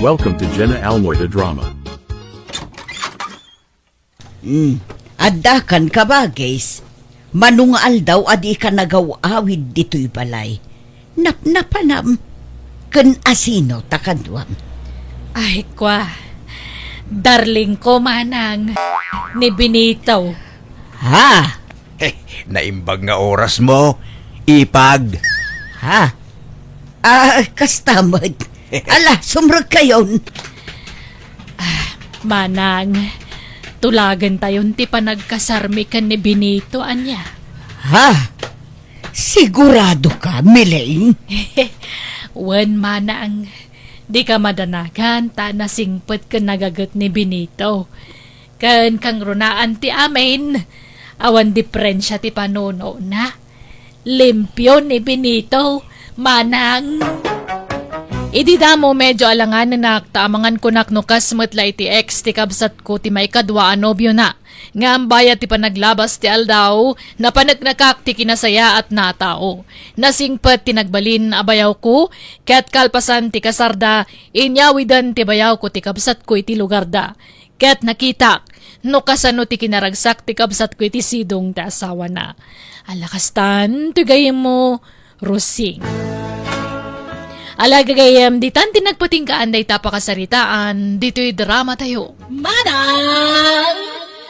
Welcome to Jenna Almoyta Drama. Addakan ka ba, guys? Manungal daw adi ka nagawawid dito'y balay. Napnapanam, ken asino takadwam. Ay kwa, darling ko manang, ni Benito. Ha? Naimbag nga oras mo. Ipag. Ha? Kastamad. Ala, sumrag kayon. Manang, tulagan tayon ti panagkasarmi kan ni Benito, anya. Ha? Sigurado ka, Miling? Wen manang, di ka madanagan ta nasingpet ka nagagat ni Benito. Kan kang runaan ti amin, awan diferensya ti panono na. Limpyo ni Benito, manang. Idi damo medyo alangan na naktamangan ko naknukas matla iti ex ti kabsat ko ti may kadwa nobyo na. Nga ang bayad ti panaglabas ti aldaw, na panagnakak ti kinasaya at natao. Nasingpet ti nagbalin abayaw ko, ket kalpasan ti kasarda, inyawidan ti bayaw ko ti kabsat ko iti lugar da. Ket nakitak, no kasano ti kinaragsak ti kabsat ko iti sidong ti asawa na. Alakastan, tugayem mo, Rosing. Alagagayam, ditan tinagpatingkaan day tapakasaritaan, dito'y drama tayo. Manang!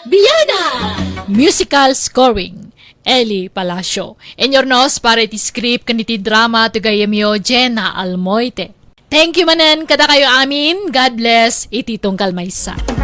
Biyada! Musical scoring. Eli Palacio. Enyornos para iti script kaniti drama to gayamyo Jenna Almoite. Thank you manen kada kayo amin. God bless iti tungkal maysa.